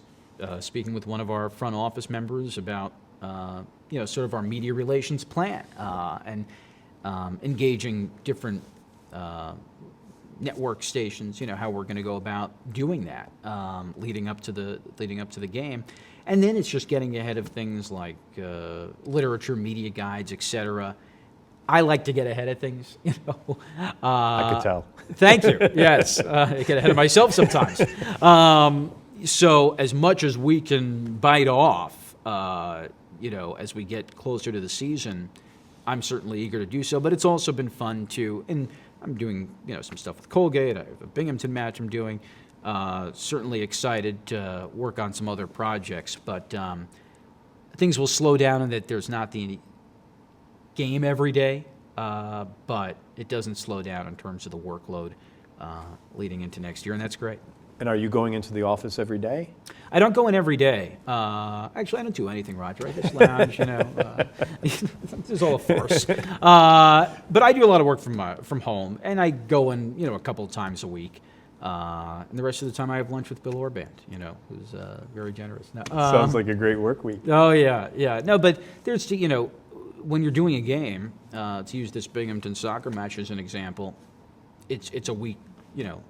speaking with one of our front office members about, sort of our media relations plan and engaging different network stations. How we're going to go about doing that leading up to the game, and then it's just getting ahead of things like literature, media guides, etc. I like to get ahead of things. I could tell. Thank you. Yes, I get ahead of myself sometimes. So as much as we can bite off, as we get closer to the season, I'm certainly eager to do so. But it's also been fun to, and I'm doing some stuff with Colgate. I have a Binghamton match I'm doing. Certainly excited to work on some other projects, but things will slow down in that there's not the game every day, but it doesn't slow down in terms of the workload leading into next year, and that's great. And are you going into the office every day? I don't go in every day. Actually, I don't do anything, Roger. I just lounge, This is all a farce. But I do a lot of work from home, and I go in, a couple of times a week. And the rest of the time I have lunch with Bill Orband, who's very generous. No, Sounds like a great work week. Oh, yeah. No, but there's, when you're doing a game, to use this Binghamton soccer match as an example, it's a week,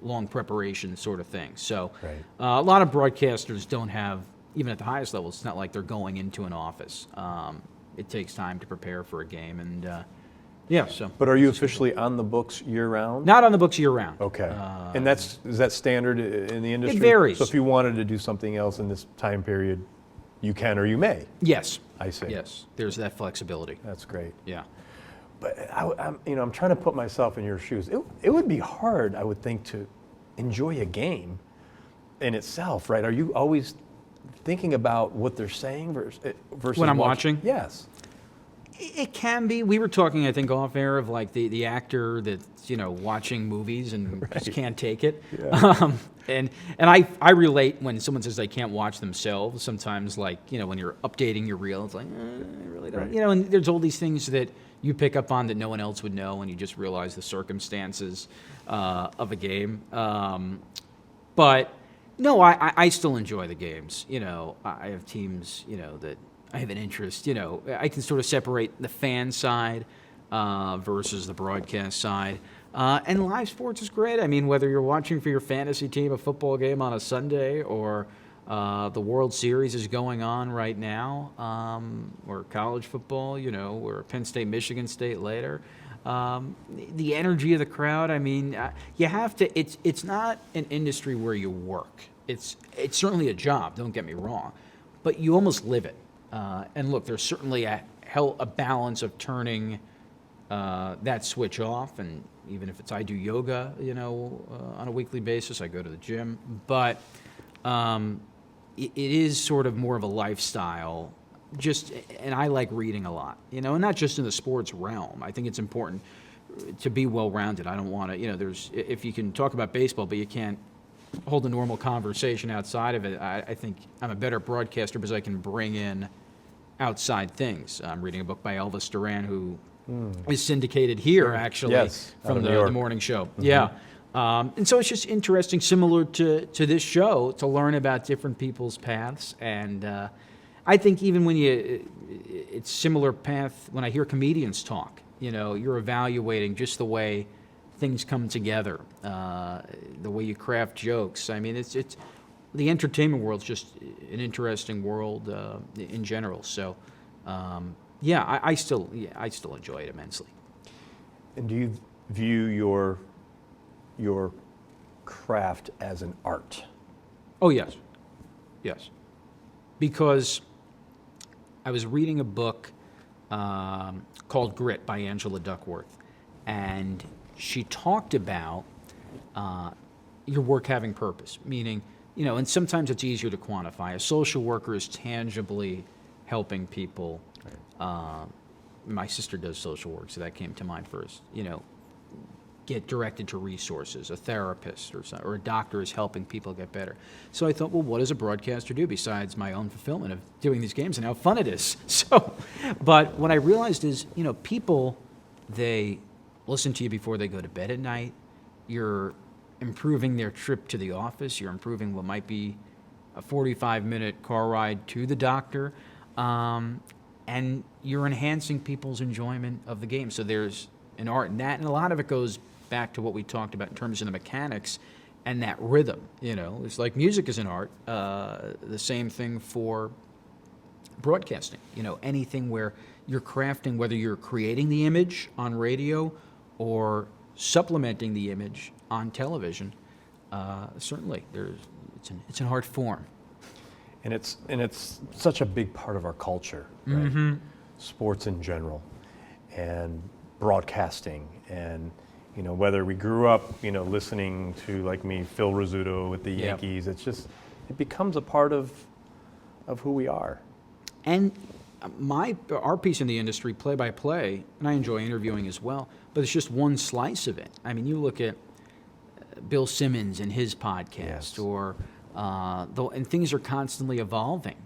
long preparation sort of thing. So right. A lot of broadcasters don't have, even at the highest level, it's not like they're going into an office. It takes time to prepare for a game, and so. But are you officially on the books year-round? Not on the books year-round. Okay. And is that standard in the industry? It varies. So if you wanted to do something else in this time period, you can or you may? Yes. I see. Yes. There's that flexibility. That's great. Yeah. But I'm trying to put myself in your shoes. It would be hard, I would think, to enjoy a game in itself, right? Are you always thinking about what they're saying versus when I'm watching? Yes. It can be. We were talking, I think, off air of like the actor that's watching movies and right. just can't take it. Yeah. And I relate when someone says they can't watch themselves. Sometimes, like when you're updating your reel, it's like I really don't. Right. And there's all these things that you pick up on that no one else would know, and you just realize the circumstances of a game. But no, I still enjoy the games. I have teams that I have an interest. I can sort of separate the fan side versus the broadcast side. And live sports is great. I mean, whether you're watching for your fantasy team a football game on a Sunday, or the World Series is going on right now, or college football, or Penn State, Michigan State later. The energy of the crowd, I mean, you have to, it's not an industry where you work. It's certainly a job, don't get me wrong, but you almost live it. And look, there's certainly a balance of turning that switch off, and even if I do yoga, on a weekly basis, I go to the gym, but it is sort of more of a lifestyle. And I like reading a lot, and not just in the sports realm. I think it's important to be well-rounded. I don't want to, if you can talk about baseball, but you can't hold a normal conversation outside of it, I think I'm a better broadcaster because I can bring in outside things. I'm reading a book by Elvis Duran, who is syndicated here, actually, yes, from the morning show. Mm-hmm. Yeah. And so it's just interesting, similar to this show, to learn about different people's paths. And I think even when it's similar path, when I hear comedians talk, you're evaluating just the way things come together, the way you craft jokes. I mean, it's the entertainment world's just an interesting world in general. So, I still enjoy it immensely. And do you view your your craft as an art? Oh, yes. Yes. Because I was reading a book called Grit by Angela Duckworth, and she talked about your work having purpose, meaning, and sometimes it's easier to quantify. A social worker is tangibly helping people. My sister does social work, so that came to mind first. Get directed to resources. A therapist or a doctor is helping people get better. So I thought, well, what does a broadcaster do besides my own fulfillment of doing these games and how fun it is? But what I realized is, people, they listen to you before they go to bed at night. You're improving their trip to the office. You're improving what might be a 45-minute car ride to the doctor. And you're enhancing people's enjoyment of the game. So there's an art in that, and a lot of it goes back to what we talked about in terms of the mechanics and that rhythm. It's like music is an art. The same thing for broadcasting. Anything where you're crafting, whether you're creating the image on radio or supplementing the image on television. Certainly, it's an art form. And it's such a big part of our culture, right? Mm-hmm. Sports in general, and broadcasting, and whether we grew up listening to, like me, Phil Rizzuto with the Yankees. It's just, it becomes a part of who we are. And our piece in the industry, play by play, and I enjoy interviewing as well, but it's just one slice of it. I mean, you look at Bill Simmons and his podcast, or and things are constantly evolving.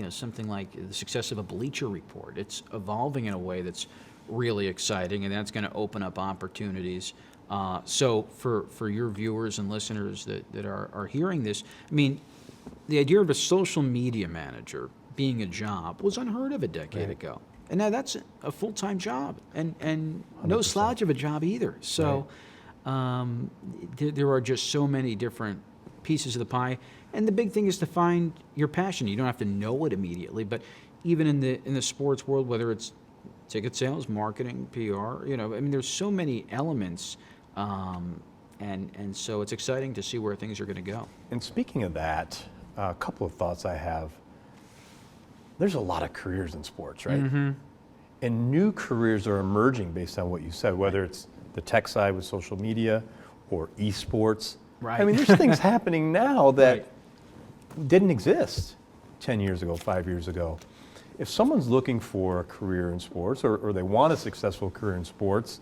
Something like the success of a Bleacher Report. It's evolving in a way that's really exciting, and that's going to open up opportunities. So for your viewers and listeners that are hearing this, I mean, the idea of a social media manager being a job was unheard of a decade ago. And now that's a full-time job, and no 100%. Slouch of a job either. So there are just so many different pieces of the pie. And the big thing is to find your passion. You don't have to know it immediately, but even in the sports world, whether it's ticket sales, marketing, PR, there's so many elements, and so it's exciting to see where things are going to go. And speaking of that, a couple of thoughts I have. There's a lot of careers in sports, right? Mm-hmm. And new careers are emerging based on what you said, whether it's the tech side with social media or esports. Right. I mean, there's things happening now that didn't exist 10 years ago, 5 years ago. If someone's looking for a career in sports, or they want a successful career in sports,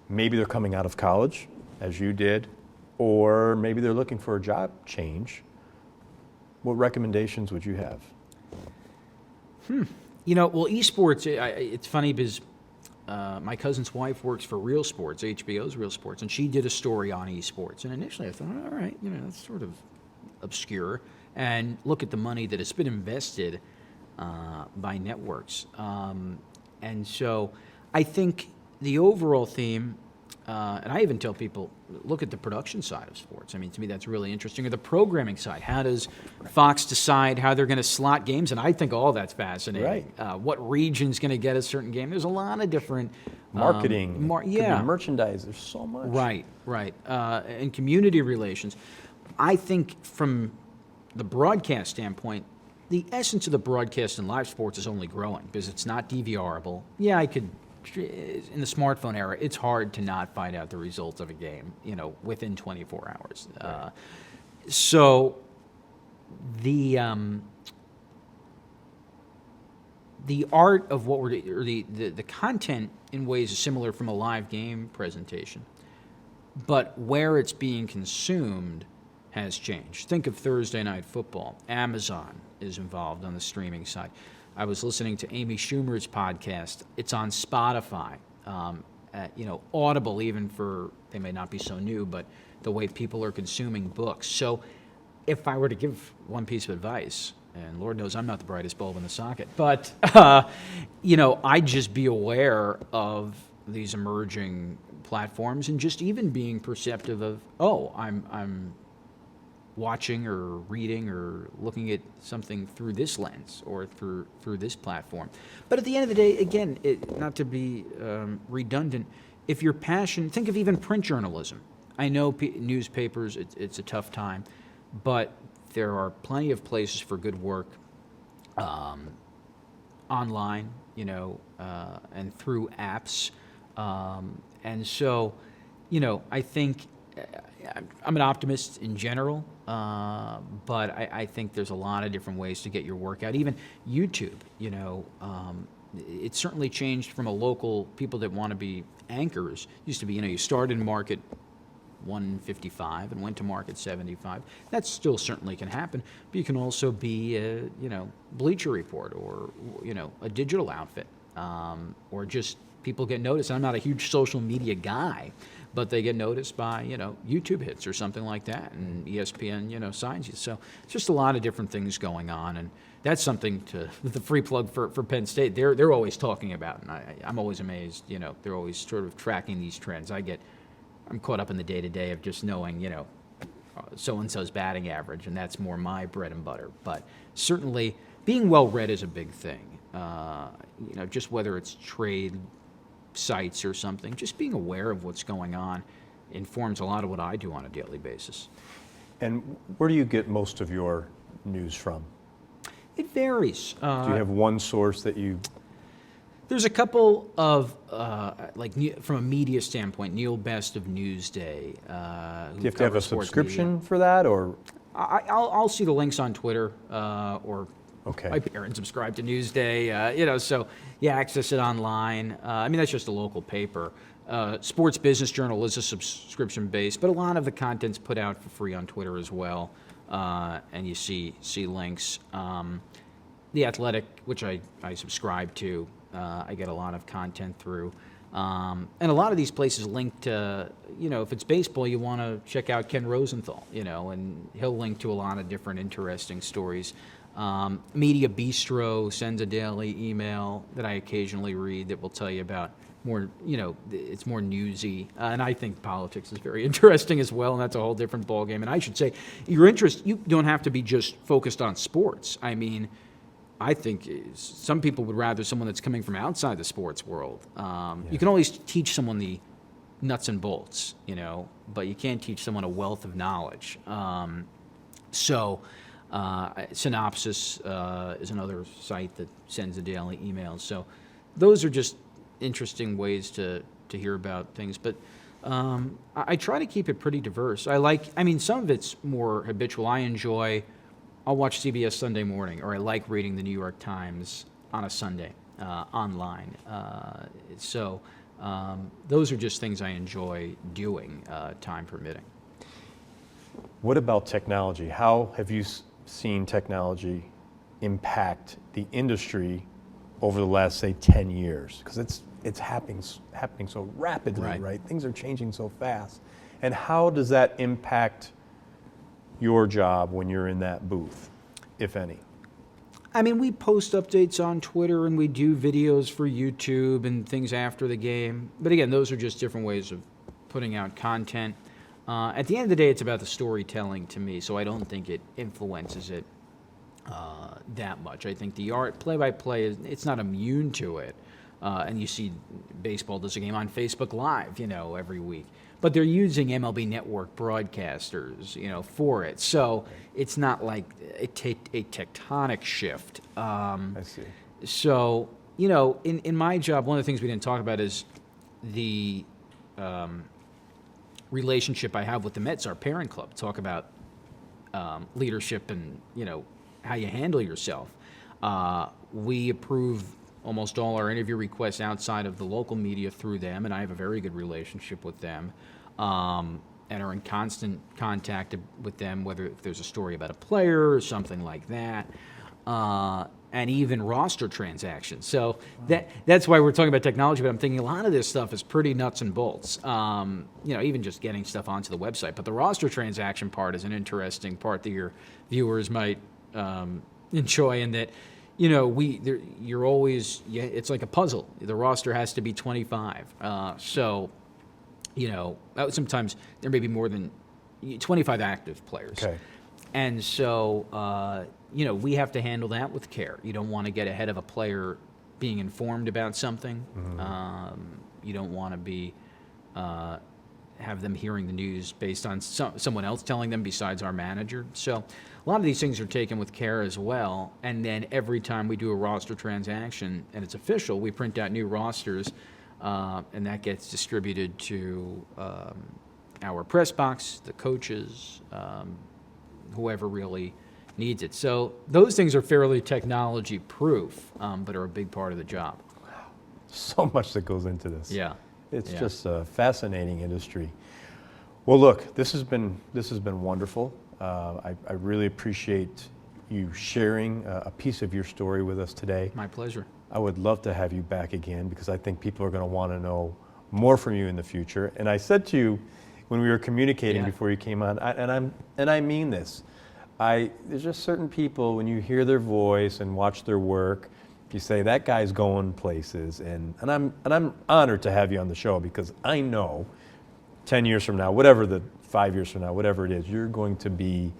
maybe they're coming out of college, as you did, or maybe they're looking for a job change, what recommendations would you have? Well, esports, it's funny because my cousin's wife works for Real Sports, HBO's Real Sports, and she did a story on esports. And initially I thought, all right, that's sort of obscure. And look at the money that has been invested by networks. And so I think the overall theme, and I even tell people, look at the production side of sports. I mean, to me, that's really interesting. Or the programming side. How does Fox decide how they're going to slot games? And I think all that's fascinating. Right. What region's going to get a certain game? There's a lot of different... Marketing, could be merchandise, there's so much. Right. And community relations. I think from the broadcast standpoint, the essence of the broadcast in live sports is only growing because it's not DVRable. Yeah, in the smartphone era, it's hard to not find out the results of a game, within 24 hours. Right. So the art of what or the content in ways is similar from a live game presentation, but where it's being consumed has changed. Think of Thursday Night Football. Amazon is involved on the streaming side. I was listening to Amy Schumer's podcast. It's on Spotify. Audible, even for, they may not be so new, but the way people are consuming books. So if I were to give one piece of advice, and Lord knows I'm not the brightest bulb in the socket, but, I'd just be aware of these emerging platforms and just even being perceptive of, I'm watching or reading or looking at something through this lens or through this platform. But at the end of the day, again, not to be redundant, if your passion, think of even print journalism. I know newspapers, it's a tough time, but there are plenty of places for good work online, and through apps. And so, I think I'm an optimist in general, but I think there's a lot of different ways to get your work out. Even YouTube, it's certainly changed from a local people that want to be anchors. Used to be, you started in market 155 and went to market 75. That still certainly can happen, but you can also be a, Bleacher Report or, a digital outfit, or just people get noticed. I'm not a huge social media guy, but they get noticed by, YouTube hits or something like that, and ESPN, signs you. So it's just a lot of different things going on, and that's something the free plug for Penn State. They're always talking about, and I'm always amazed. They're always sort of tracking these trends. I'm caught up in the day-to-day of just knowing, so-and-so's batting average, and that's more my bread and butter. But certainly, being well-read is a big thing. Just whether it's trade sites or something, just being aware of what's going on informs a lot of what I do on a daily basis. And where do you get most of your news from? It varies. Do you have one source that you... There's a couple of, from a media standpoint, Neil Best of Newsday. Do you have to have a subscription for that, or? I'll see the links on Twitter, or okay. My parents subscribe to Newsday, so access it online. That's just a local paper. Sports Business Journal is a subscription-based, but a lot of the content's put out for free on Twitter as well, and you see links. The Athletic, which I subscribe to, I get a lot of content through. And a lot of these places link to, if it's baseball, you want to check out Ken Rosenthal, and he'll link to a lot of different interesting stories. Media Bistro sends a daily email that I occasionally read that will tell you about more, it's more newsy. And I think politics is very interesting as well, and that's a whole different ballgame. And I should say, your interest, you don't have to be just focused on sports. I think some people would rather someone that's coming from outside the sports world. You can always teach someone the nuts and bolts, but you can't teach someone a wealth of knowledge. Synopsis is another site that sends a daily email. So those are just interesting ways to hear about things. But I try to keep it pretty diverse. Some of it's more habitual. I'll watch CBS Sunday Morning, or I like reading the New York Times on a Sunday online. Those are just things I enjoy doing, time permitting. What about technology? How have you seen technology impact the industry over the last, say, 10 years? Because it's happening so rapidly, right? Things are changing so fast. And how does that impact your job when you're in that booth, if any? We post updates on Twitter, and we do videos for YouTube and things after the game. But again, those are just different ways of putting out content. At the end of the day, it's about the storytelling to me, so I don't think it influences it that much. I think the art, play-by-play, it's not immune to it. And you see baseball does a game on Facebook Live, every week. But they're using MLB Network broadcasters, for it. So it's not like a tectonic shift. I see. So, in my job, one of the things we didn't talk about is the relationship I have with the Mets, our parent club. Talk about leadership and, how you handle yourself. We approve almost all our interview requests outside of the local media through them, and I have a very good relationship with them, and are in constant contact with them, whether if there's a story about a player or something like that, and even roster transactions. So that's why we're talking about technology, but I'm thinking a lot of this stuff is pretty nuts and bolts, even just getting stuff onto the website. But the roster transaction part is an interesting part that your viewers might enjoy, in that you're always, it's like a puzzle. The roster has to be 25. Sometimes there may be more than 25 active players. Okay. And so, we have to handle that with care. You don't want to get ahead of a player being informed about something. Mm-hmm. You don't want to be have them hearing the news based on someone else telling them besides our manager. So a lot of these things are taken with care as well. And then every time we do a roster transaction and it's official, we print out new rosters, and that gets distributed to our press box, the coaches, whoever really needs it. So those things are fairly technology proof, but are a big part of the job. So much that goes into this. Yeah. It's just a fascinating industry. Well, look, this has been wonderful. I really appreciate you sharing a piece of your story with us today. My pleasure. I would love to have you back again because I think people are going to want to know more from you in the future. And I said to you when we were communicating before you came on, and I mean this, there's just certain people, when you hear their voice and watch their work, you say, that guy's going places. And I'm honored to have you on the show because I know 10 years from now, 5 years from now, whatever it is, you're going to be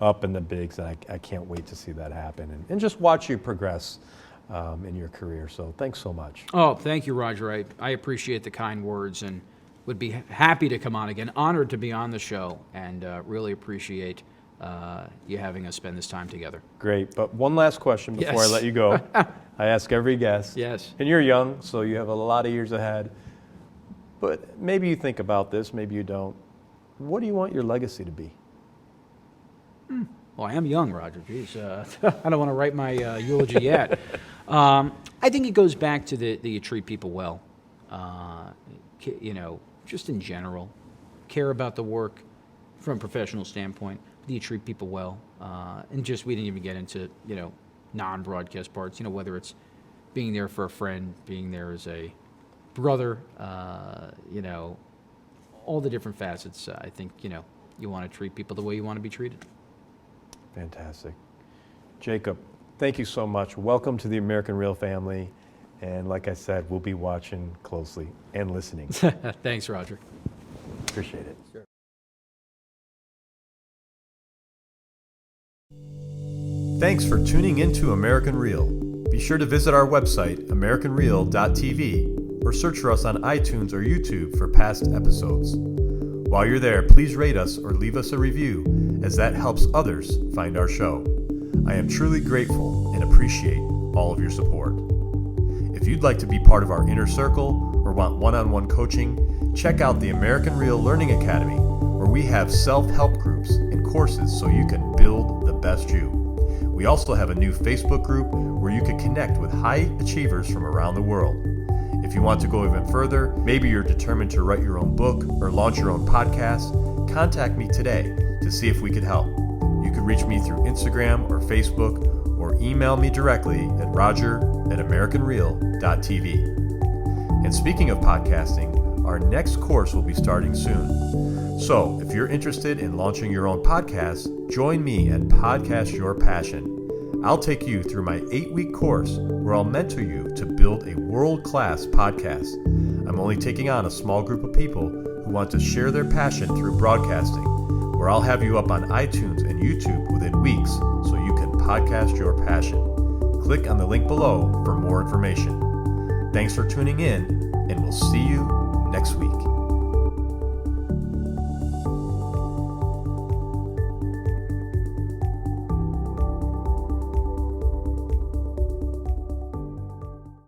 up in the bigs, and I can't wait to see that happen and just watch you progress in your career. So thanks so much. Oh, thank you, Roger. I appreciate the kind words and would be happy to come on again. Honored to be on the show, and really appreciate you having us spend this time together. Great. But one last question before I let you go. I ask every guest. Yes. And you're young, so you have a lot of years ahead. But maybe you think about this, maybe you don't. What do you want your legacy to be? Well, I am young, Roger. Geez, I don't want to write my eulogy yet. I think it goes back to that you treat people well. Just in general, care about the work from a professional standpoint. Do you treat people well? And just we didn't even get into non-broadcast parts. Whether it's being there for a friend, being there as a brother, all the different facets. I think you want to treat people the way you want to be treated. Fantastic. Jacob, thank you so much. Welcome to the American Real family. And like I said, we'll be watching closely and listening. Thanks, Roger. Appreciate it. Sure. Thanks for tuning into American Real. Be sure to visit our website, americanreal.tv, or search for us on iTunes or YouTube for past episodes. While you're there, please rate us or leave us a review, as that helps others find our show. I am truly grateful and appreciate all of your support. If you'd like to be part of our inner circle or want one-on-one coaching, check out the American Real Learning Academy, where we have self-help groups and courses so you can build the best you. We also have a new Facebook group where you can connect with high achievers from around the world. If you want to go even further, maybe you're determined to write your own book or launch your own podcast, contact me today to see if we could help. You can reach me through Instagram or Facebook, or email me directly at roger@americanreal.tv. And speaking of podcasting, our next course will be starting soon. So if you're interested in launching your own podcast, join me and Podcast Your Passion. I'll take you through my 8-week course where I'll mentor you to build a world-class podcast. I'm only taking on a small group of people who want to share their passion through broadcasting, where I'll have you up on iTunes and YouTube within weeks so you can podcast your passion. Click on the link below for more information. Thanks for tuning in, and we'll see you next week.